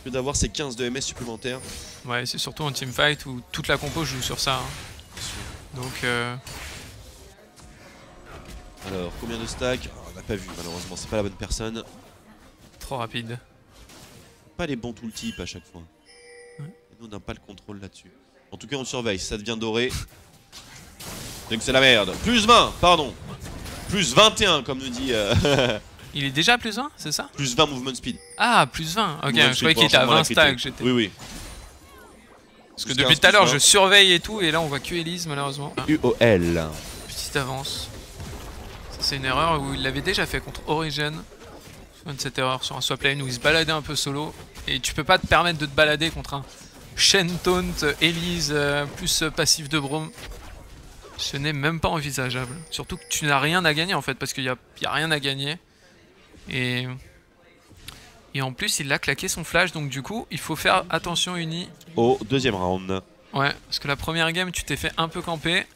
que d'avoir ces 15 de MS supplémentaires. Ouais, c'est surtout en teamfight où toute la compo joue sur ça. Hein. Donc... Alors, combien de stacks? On n'a pas vu malheureusement, c'est pas la bonne personne. Trop rapide. Pas les bons tooltips à chaque fois. Et nous on n'a pas le contrôle là-dessus. En tout cas on surveille, si ça devient doré. Donc c'est la merde. Plus 20, pardon. Plus 21 comme nous dit... Il est déjà à plus 20, c'est ça? Plus 20 movement speed. Ah, plus 20. Ok, Movement je croyais qu'il était à 20 stacks. Oui. Parce que depuis tout à l'heure je surveille et tout, et là on voit que Elise malheureusement. UOL. Petite avance. C'est une erreur où il l'avait déjà fait contre Origin. De cette erreur sur un swap lane où il se baladait un peu solo. Et tu peux pas te permettre de te balader contre un Shen Taunt, Elise, plus passif de Braum. Ce n'est même pas envisageable. Surtout que tu n'as rien à gagner en fait, parce qu'il y a rien à gagner. Et en plus il a claqué son flash, donc du coup il faut faire attention Uni. Au deuxième round. Ouais, parce que la première game tu t'es fait un peu camper.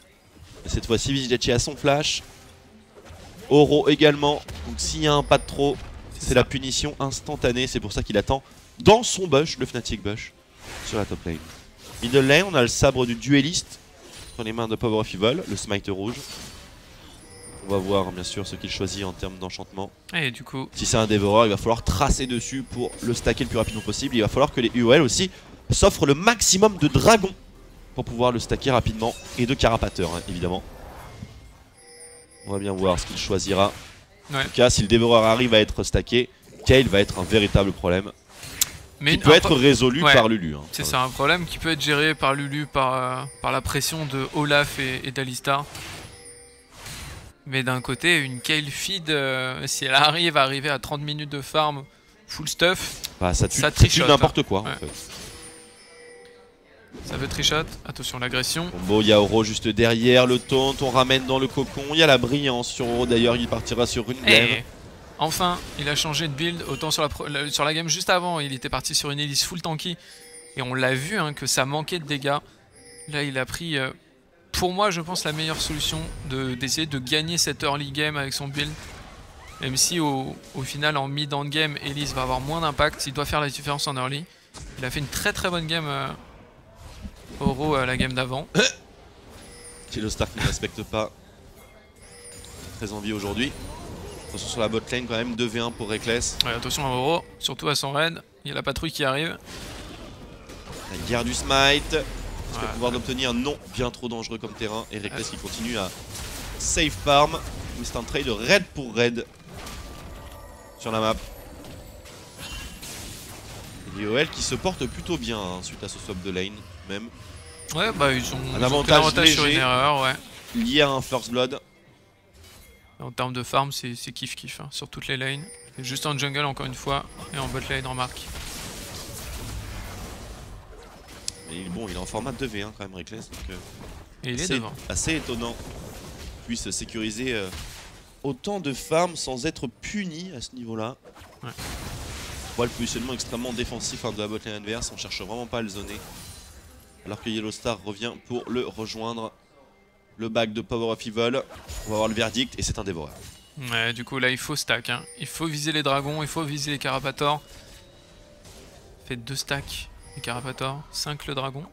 Et cette fois-ci Vizidachi a son flash. Oro également. Donc s'il y a un pas de trop, c'est la punition instantanée. C'est pour ça qu'il attend dans son bush, le Fnatic bush, sur la top lane. Middle lane, on a le sabre du dueliste entre les mains de Power of Evil, le smite rouge. On va voir bien sûr ce qu'il choisit en termes d'enchantement. Et du coup, si c'est un dévoreur, il va falloir tracer dessus pour le stacker le plus rapidement possible. Il va falloir que les UOL aussi s'offrent le maximum de dragons pour pouvoir le stacker rapidement, et de carapateurs hein, évidemment. On va bien voir ce qu'il choisira. En tout cas, si le dévoreur arrive à être stacké, Kayle va être un véritable problème. Mais qui peut être résolu par Lulu. Hein. C'est ça, un problème qui peut être géré par Lulu, par la pression de Olaf et d'Alistar. Mais d'un côté, une Kayle feed, si elle arrive à arriver à 30 minutes de farm full stuff, bah, ça tue n'importe quoi ouais. en fait. Ça veut trichot, attention l'agression. Combo, il y a Oro juste derrière, le taunt, on ramène dans le cocon, il y a la brillance sur Oro d'ailleurs, il partira sur une glaive. Enfin, il a changé de build, autant sur la game juste avant, il était parti sur une Elise full tanky. Et on l'a vu hein, que ça manquait de dégâts. Là il a pris, pour moi je pense, la meilleure solution d'essayer de gagner cette early game avec son build. Même si au final en mid-end game, Elise va avoir moins d'impact, il doit faire la différence en early. Il a fait une très bonne game Oro à la game d'avant. Kilo Stark ne respecte pas. Très envie aujourd'hui. Attention sur la bot lane quand même, 2v1 pour Reckless. Ouais, attention à Oro, surtout à son raid. Il y a la patrouille qui arrive. La guerre du smite. Est-ce qu'il va pouvoir l'obtenir? Non, bien trop dangereux comme terrain. Et Reckless qui continue à save farm. Mais c'est un trade raid pour raid sur la map. Et OL qui se porte plutôt bien hein, suite à ce swap de lane même. Ouais, bah ils ont un avantage léger, sur une erreur, ouais. Lié à un first blood. En termes de farm, c'est kiff hein, sur toutes les lanes. Et juste en jungle encore une fois, et en bot lane en marque. Mais bon, il est en format 2v1 quand même, Reckless. Donc, et il est devant. Assez étonnant qu'il puisse sécuriser autant de farm sans être puni à ce niveau-là. Ouais. Le positionnement extrêmement défensif hein, de la bot lane adverse, on cherche vraiment pas à le zoner. Alors que Yellow Star revient pour le rejoindre. Le back de Power of Evil, on va voir le verdict et c'est un dévoreur. Ouais, du coup là il faut stack, hein. Il faut viser les dragons, il faut viser les Carapators. Fait 2 stacks les Carapators, 5 le dragon.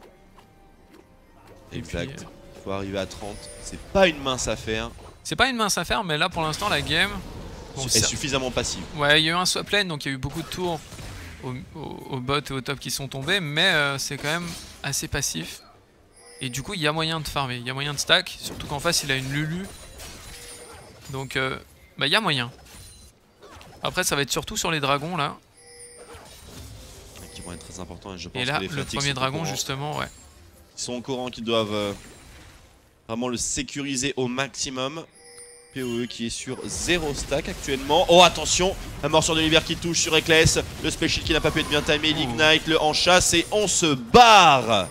Exact, il faut arriver à 30, c'est pas une mince affaire. C'est pas une mince affaire, mais là pour l'instant la game est suffisamment passive. Ouais, il y a eu un swap lane, donc il y a eu beaucoup de tours au bot et au top qui sont tombés, mais c'est quand même assez passif. Et du coup il y a moyen de farmer, il y a moyen de stack, surtout qu'en face il a une Lulu. Donc bah il y a moyen. Après ça va être surtout sur les dragons là. Qui vont être très importants et je pense et là que les le premier dragon justement, ouais. Ils sont au courant qu'ils doivent vraiment le sécuriser au maximum. PoE qui est sur 0 stack actuellement. Oh attention, la morsure de l'hiver qui touche sur Reckless. Le special qui n'a pas pu être bien timé, l'ignite, le en chasse et on se barre.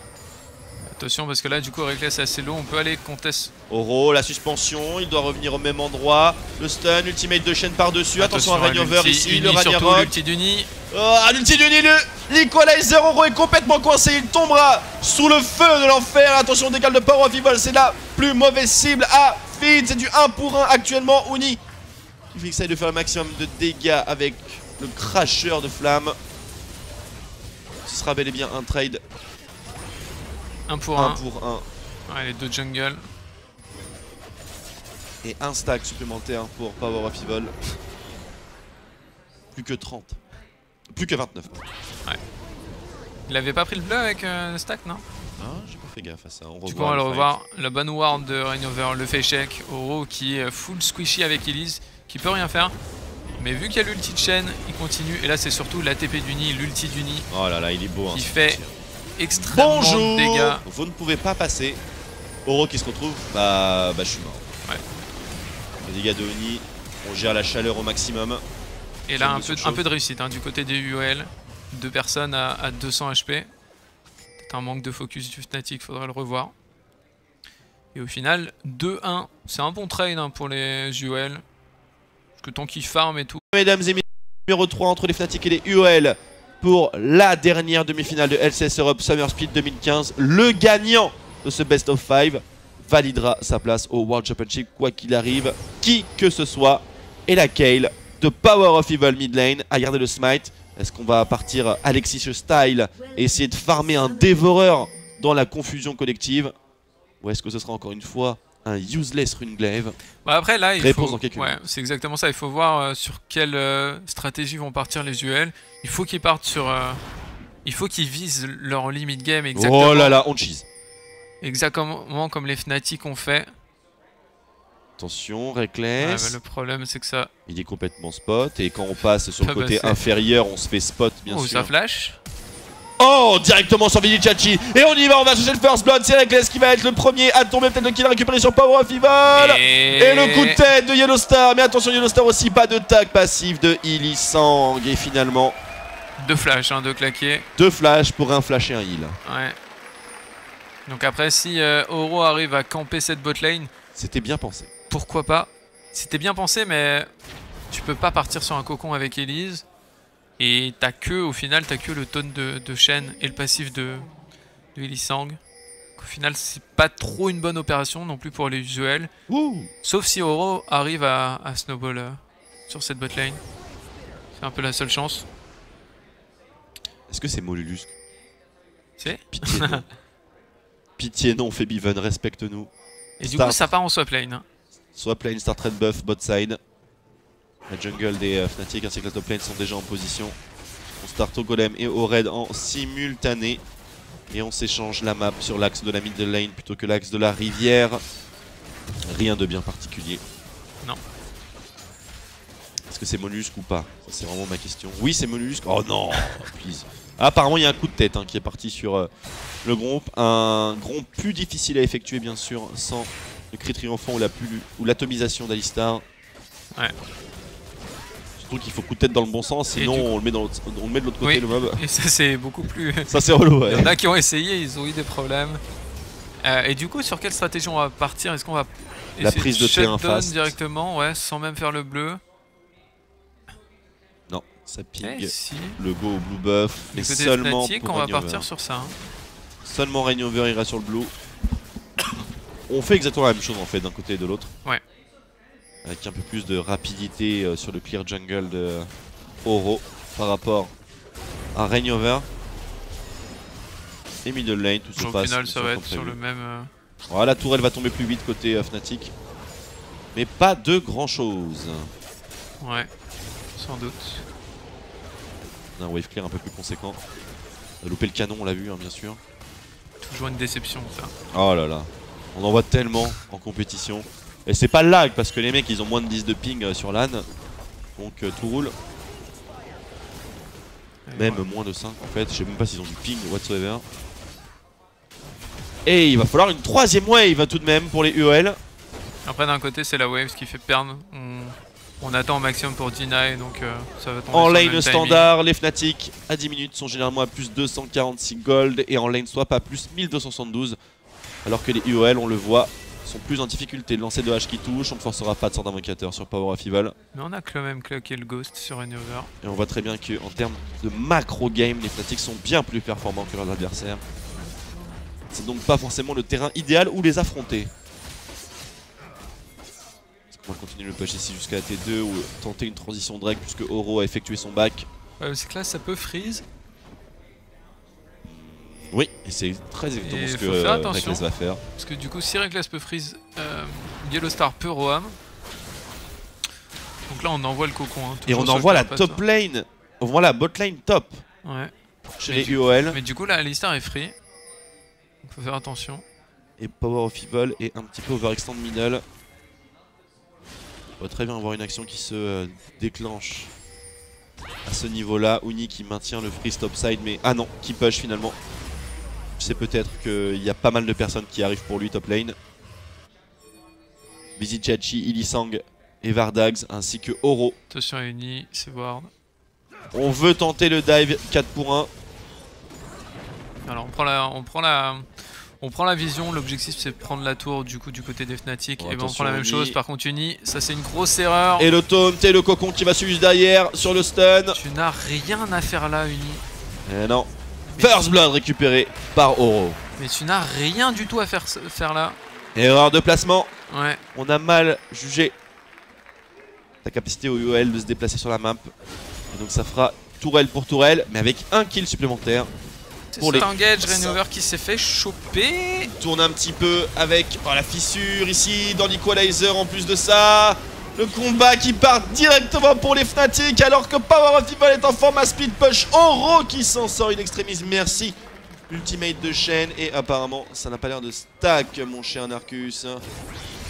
Attention parce que là du coup Reckless est assez low, on peut aller contest. Oro, la suspension, il doit revenir au même endroit. Le stun, ultimate de chaîne par-dessus. Attention à Raignover ici, le Ragnarok. L'ulti d'Uni. Oh, l'ulti d'Uni, l'equalizer, Oro est complètement coincé. Il tombera sous le feu de l'enfer. Attention, décale de Power of Evil, c'est la plus mauvaise cible à feed. C'est du 1 pour 1 actuellement. Uni qui essaye de faire le maximum de dégâts avec le cracheur de flammes. Ce sera bel et bien un trade. 1 pour 1. Ouais, les deux jungle. Et un stack supplémentaire pour Power of Evil. Plus que 30. Plus que 29. Ouais. Il avait pas pris le bleu avec stack, non? Ah, j'ai pas fait gaffe à ça. Du coup, on va le revoir. La bonne ward de Raignover, le fait check. Oro qui est full squishy avec Elise, qui peut rien faire. Mais vu qu'il y a l'ulti de chaîne, il continue. Et là, c'est surtout l'ATP d'Uni, l'ulti d'Uni. Oh là là, il est beau. Hein, qui fait extrêmement de dégâts. Vous ne pouvez pas passer. Oro qui se retrouve, bah je suis mort. Ouais. Les dégâts de Oni, on gère la chaleur au maximum. Et là, un peu de réussite hein, du côté des UOL. 2 personnes à 200 HP. Peut-être un manque de focus du Fnatic, faudrait le revoir. Et au final, 2-1. C'est un bon trade hein, pour les UOL. Parce que tant qu'ils farment et tout. Mesdames et messieurs, numéro 3 entre les Fnatic et les UOL pour la dernière demi-finale de LCS Europe Summer Split 2015. Le gagnant de ce Best of 5 validera sa place au World Championship quoi qu'il arrive, qui que ce soit. Et la Kayle de Power of Evil mid lane a gardé le smite. Est-ce qu'on va partir Alexis style et essayer de farmer un dévoreur dans la confusion collective? Ou est-ce que ce sera encore une fois un useless Runeglaive? Bah après là, il Réponse faut... dans quelques minutes. c'est exactement ça. Il faut voir sur quelle stratégie vont partir les UL. Il faut qu'ils partent sur... il faut qu'ils visent leur limit game exactement. Oh là là, on cheese. Exactement comme les Fnatic ont fait. Attention, Ouais, Reckless. mais le problème c'est que ça... Il est complètement spot. Et quand on passe sur le Ah, côté bah, inférieur, on se fait spot, bien Oh, sûr. ça flash. Oh, directement sur Vizicachi. Et on y va, on va chercher le first blood. C'est Reckless qui va être le premier à tomber. Peut-être le kill récupéré sur Power of Evil. Et le coup de tête de Yellow Star. Mais attention, Yellow Star aussi, pas de tag passif de Illisang. Et finalement, 2 flashs, hein, 2 claqués. 2 flashs pour un flash et un heal. Ouais. Donc après, si Oro arrive à camper cette bot lane, C'était bien pensé. pourquoi pas. C'était bien pensé, mais tu peux pas partir sur un cocon avec Elise. Et t'as que, au final, t'as que le taunt de Shen et le passif de Illisang. Au final, c'est pas trop une bonne opération non plus pour les usuels. Ouh. Sauf si Oro arrive à snowball sur cette bot lane. C'est un peu la seule chance. Est-ce que c'est Mollusk? C'est. Pitié non. Pitié non, Febiven, respecte-nous. Et du Start. coup, ça part en swap lane. Hein. Soit lane, start red buff, bot side. La jungle des Fnatic ainsi que la top lane sont déjà en position. On start au golem et au red en simultané. Et on s'échange la map sur l'axe de la middle lane plutôt que l'axe de la rivière. Rien de bien particulier. Non. Est-ce que c'est Mollusk ou pas? C'est vraiment ma question. Oui, c'est Mollusk. Oh non, please. Ah, apparemment, il y a un coup de tête hein, qui est parti sur le groupe. Un groupe plus difficile à effectuer, bien sûr, sans le cri triomphant ou l'atomisation d'Alistar. Ouais. Surtout qu'il faut coup de tête dans le bon sens, sinon on le met de l'autre côté, Oui. le mob. Et ça, c'est beaucoup plus. Ça, c'est relou, ouais. Il y en a qui ont essayé, ils ont eu des problèmes. Et du coup, sur quelle stratégie on va partir? Est-ce qu'on va La essayer prise de terrain shutdown fast. directement, ouais, sans même faire le bleu? Non, ça ping. Eh si. Le go au blue buff, mais Du côté seulement Fnatic, pour on va Rainover. partir sur ça. Hein. Seulement Rainover ira sur le blue. On fait exactement la même chose en fait d'un côté et de l'autre. Ouais. Avec un peu plus de rapidité sur le clear jungle de Oro par rapport à Rainover. Et middle lane, tout se Au passe. final, ça va être comme sur prévu. le même. Voilà, la tourelle va tomber plus vite côté Fnatic. Mais pas de grand chose. Ouais, sans doute. On a un wave clear un peu plus conséquent. On a loupé le canon, on l'a vu hein, bien sûr. Toujours une déception, ça. Oh là là. On en voit tellement en compétition. Et c'est pas lag parce que les mecs ils ont moins de 10 de ping sur LAN. Donc tout roule. Et Même voilà. moins de 5 en fait. Je sais même pas s'ils ont du ping whatsoever. Et il va falloir une troisième wave tout de même pour les UOL. Après, d'un côté, c'est la wave qui fait perdre. On attend au maximum pour deny, donc ça va tomber En sur le lane même timing. standard, les Fnatic à 10 minutes sont généralement à plus 246 gold. Et en lane swap à plus 1272. Alors que les UOL, on le voit, sont plus en difficulté. Le lancer de hache qui touche, on ne forcera pas de sort d'invocateur sur Power of Evil. Mais on a quand même claqué le ghost sur Rainover. Et on voit très bien qu'en termes de macro game, les Fnatic sont bien plus performants que leurs adversaires. C'est donc pas forcément le terrain idéal où les affronter. Est-ce qu'on va continuer le push ici jusqu'à la T2 ou tenter une transition Drake puisque Oro a effectué son back? C'est que là, ça peut freeze. Oui, et c'est très exactement Et ce faut que faire attention. Reckless va faire. Parce que du coup, si Reckless peut freeze, Yellow Star peut roam. Donc là, on envoie le cocon. Hein, Et on toujours sur le envoie la carapace, top lane, on voit la bot lane top hein. Ouais. chez Mais les du- UOL. Mais du coup, là, Alistar est free. Donc faut faire attention. Et Power of Evil est un petit peu overextend middle. On va très bien avoir une action qui se déclenche à ce niveau-là. Uni qui maintient le free stop side, mais ah non, qui push finalement. C'est peut-être qu'il y a pas mal de personnes qui arrivent pour lui top lane. Vizicachi, Illisang et Vardags ainsi que Oro. Attention à Uni, c'est Ward. On veut tenter le dive 4 pour 1. Alors on prend la vision, l'objectif c'est de prendre la tour du coup du côté des Fnatic. Bon, Et ben on attention, prend la même Uni. chose, par contre Uni, ça c'est une grosse erreur. Et le taunt et le cocon qui va suivre derrière sur le stun. Tu n'as rien à faire là Uni. Et non. First Blood récupéré par Oro. Mais tu n'as rien du tout à faire là. Erreur de placement. Ouais. On a mal jugé la capacité au UOL de se déplacer sur la map. Et donc ça fera tourelle pour tourelle, mais avec un kill supplémentaire. Pour les- Engage, Rainover qui s'est fait choper. Tourne un petit peu avec la fissure ici dans l'Equalizer en plus de ça. Le combat qui part directement pour les Fnatic alors que Power of Evil est en forme à speed push. Oro qui s'en sort une extremise, merci. Ultimate de Shen et apparemment ça n'a pas l'air de stack mon cher Narcus.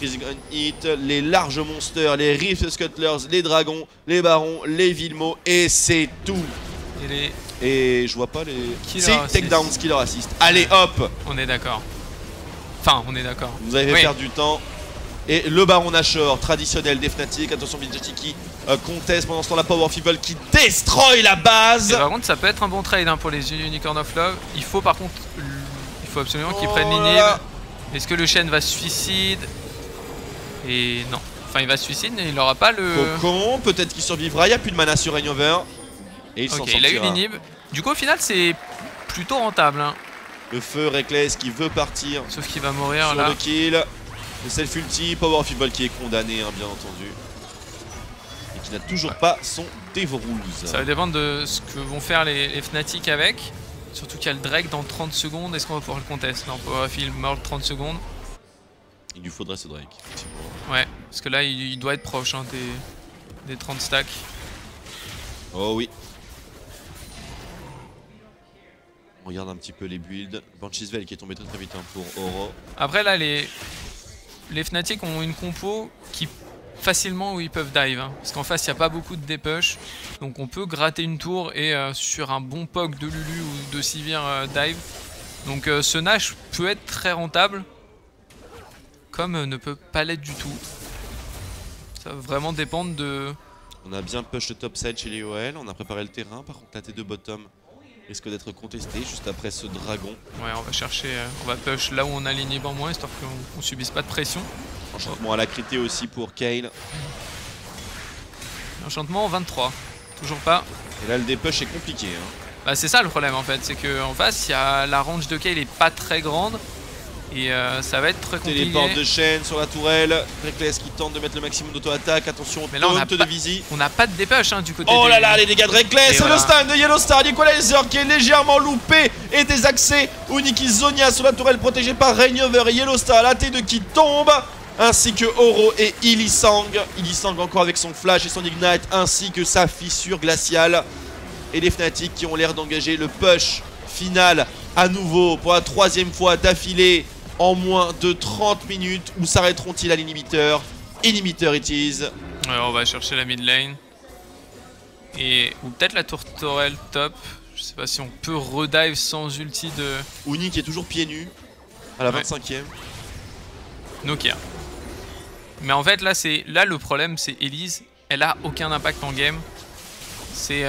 Freezing on Hit, les larges monsters, les Rift Scuttlers, les dragons, les barons, les Vilmo, et c'est tout. Et je vois pas les... Si, takedown, killer assist. Allez hop. On est d'accord. Enfin, on est d'accord. Vous avez fait perdre du temps. Et le Baron Nashor, traditionnel des Fnatic. Attention, Vincenti qui conteste pendant ce temps la Power of Evil qui destroy la base. Et par contre, ça peut être un bon trade hein, pour les Unicorn of Love. Il faut par contre, il faut absolument qu'ils prennent l'inhib. Est-ce que le Shen va se suicide? Et non. Enfin, il va se suicide, mais il n'aura pas le... Cocon, peut-être qu'il survivra. Il n'y a plus de mana sur Reignover. Et il s'en sortira. Il a eu l'inhib. Du coup, au final, c'est plutôt rentable. Hein. Le feu, Reckless qui veut partir. Sauf qu'il va mourir sur là. Le kill. Le self ulti, Power of Evil qui est condamné, hein, bien entendu. Et qui n'a toujours pas son Devoruse. Ça va dépendre de ce que vont faire les Fnatic avec. Surtout qu'il y a le Drake dans 30 secondes. Est-ce qu'on va pouvoir le contester? Non, Power of Evil meurt 30 secondes. Il lui faudrait ce Drake, effectivement. Ouais, parce que là, il doit être proche hein, des 30 stacks. Oh oui. On regarde un petit peu les builds. Bansheesvel qui est tombé très vite hein, pour Oro. Après là les Fnatic ont une compo qui facilement où ils peuvent dive hein, parce qu'en face il n'y a pas beaucoup de dépush. Donc on peut gratter une tour et sur un bon poke de Lulu ou de Sivir dive. Donc ce Nash peut être très rentable comme ne peut pas l'être du tout. Ça va vraiment dépendre de... On a bien push le top side chez les OL, on a préparé le terrain. Par contre la T2 bottom risque d'être contesté juste après ce dragon. Ouais, on va chercher, on va push là où on a l'inhib en moins, histoire qu'on subisse pas de pression. Enchantement à la crité aussi pour Kayle. Enchantement 23, toujours pas. Et là le dépush est compliqué. Hein. Bah c'est ça le problème en fait, c'est qu'en face, il y a la range de Kayle est pas très grande. Et ça va être très compliqué. Téléporte de Shen sur la tourelle. Reckless qui tente de mettre le maximum d'auto-attaque. Attention, mais là, on de Visi. On n'a pas de dépush hein, du côté Oh là là, les dégâts de Reckless. Et le stun de Yellow Star. Equalizer qui est légèrement loupé. Et des accès. Uniki Zonia sur la tourelle protégée par Reignover et Yellow Star. La T2 qui tombe. Ainsi que Oro et Illisang. Illisang encore avec son flash et son ignite. Ainsi que sa fissure glaciale. Et les Fnatic qui ont l'air d'engager le push final à nouveau pour la 3e fois d'affilée. En moins de 30 minutes, où s'arrêteront-ils à l'inhibiteur? Inhibiteur it is. Ouais, on va chercher la mid lane. Ou peut-être la tourelle top. Je sais pas si on peut redive sans ulti de... Uni qui est toujours pieds nus à la 25e. Nokia. Mais en fait là le problème c'est Elise. Elle a aucun impact en game. C'est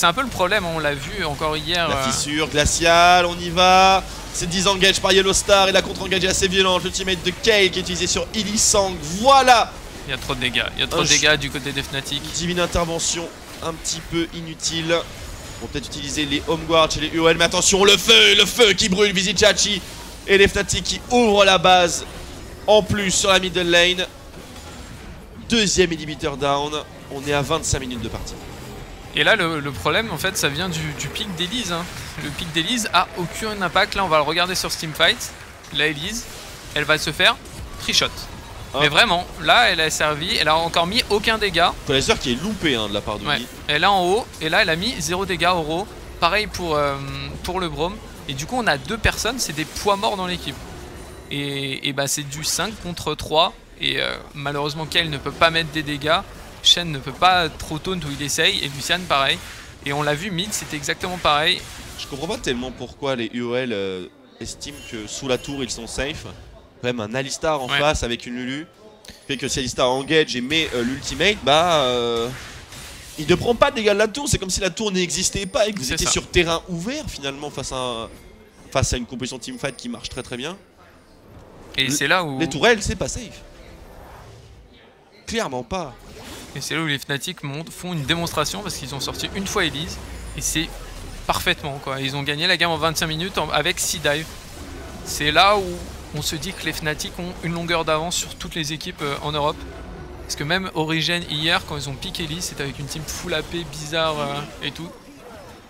un peu le problème, on l'a vu encore hier. La fissure glaciale, on y va. C'est disengage par Yellow Star et la contre-engage est assez violente. L'ultimate de Kayle qui est utilisé sur Illisang. Voilà. Il y a trop de dégâts, il y a trop de dégâts du côté des Fnatic. Divine intervention un petit peu inutile. On peut peut-être utiliser les Home Guards chez les UOL. Mais attention, le feu qui brûle, Vizichachi. Et les Fnatic qui ouvrent la base. En plus sur la middle lane. 2e inhibiteur down. On est à 25 minutes de partie. Et là le problème en fait ça vient du pic d'Elise hein. Le pic d'Elise a aucun impact. Là on va le regarder sur Steamfight. Là Elise, elle va se faire trichot. Mais vraiment, là elle a servi, elle a encore mis aucun dégât. Equalizer qui est loupé hein, de la part de lui. Elle est en haut et là elle a mis 0 dégâts Oro. Pareil pour le Braum. Et du coup on a 2 personnes, c'est des poids morts dans l'équipe. Et bah c'est du 5 contre 3. Et malheureusement Kayle ne peut pas mettre des dégâts. Shen ne peut pas trop taunt où il essaye, et Lucian pareil. Et on l'a vu mid, c'était exactement pareil. Je comprends pas tellement pourquoi les UOL estiment que sous la tour ils sont safe. Quand même un Alistar en face avec une Lulu. Fait que si Alistar engage et met l'ultimate, il ne prend pas de dégâts de la tour. C'est comme si la tour n'existait pas et que vous étiez sur terrain ouvert finalement face à une composition teamfight qui marche très bien. Et c'est là où... Les tourelles c'est pas safe. Clairement pas. Et c'est là où les Fnatic font une démonstration parce qu'ils ont sorti une fois Elise et c'est parfaitement quoi. Ils ont gagné la game en 25 minutes avec 6 dives. C'est là où on se dit que les Fnatic ont une longueur d'avance sur toutes les équipes en Europe. Parce que même Origen hier quand ils ont piqué Elise c'était avec une team full AP bizarre et tout.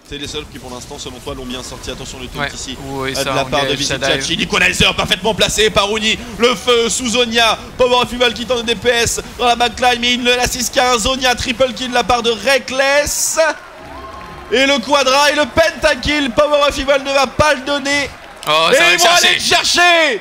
C'est les seuls qui pour l'instant selon toi l'ont bien sorti. Attention le taunt ici de la part de Vizichachi. Equalizer parfaitement placé par Uni. Le feu sous Zonia. Power of Evil qui tente de DPS dans la backline. Mais il ne l'assiste qu'à un Zonia. Triple kill de la part de Reckless. Et le quadra et le pentakill. Power of Evil ne va pas le donner. Oh, et ils vont aller le chercher.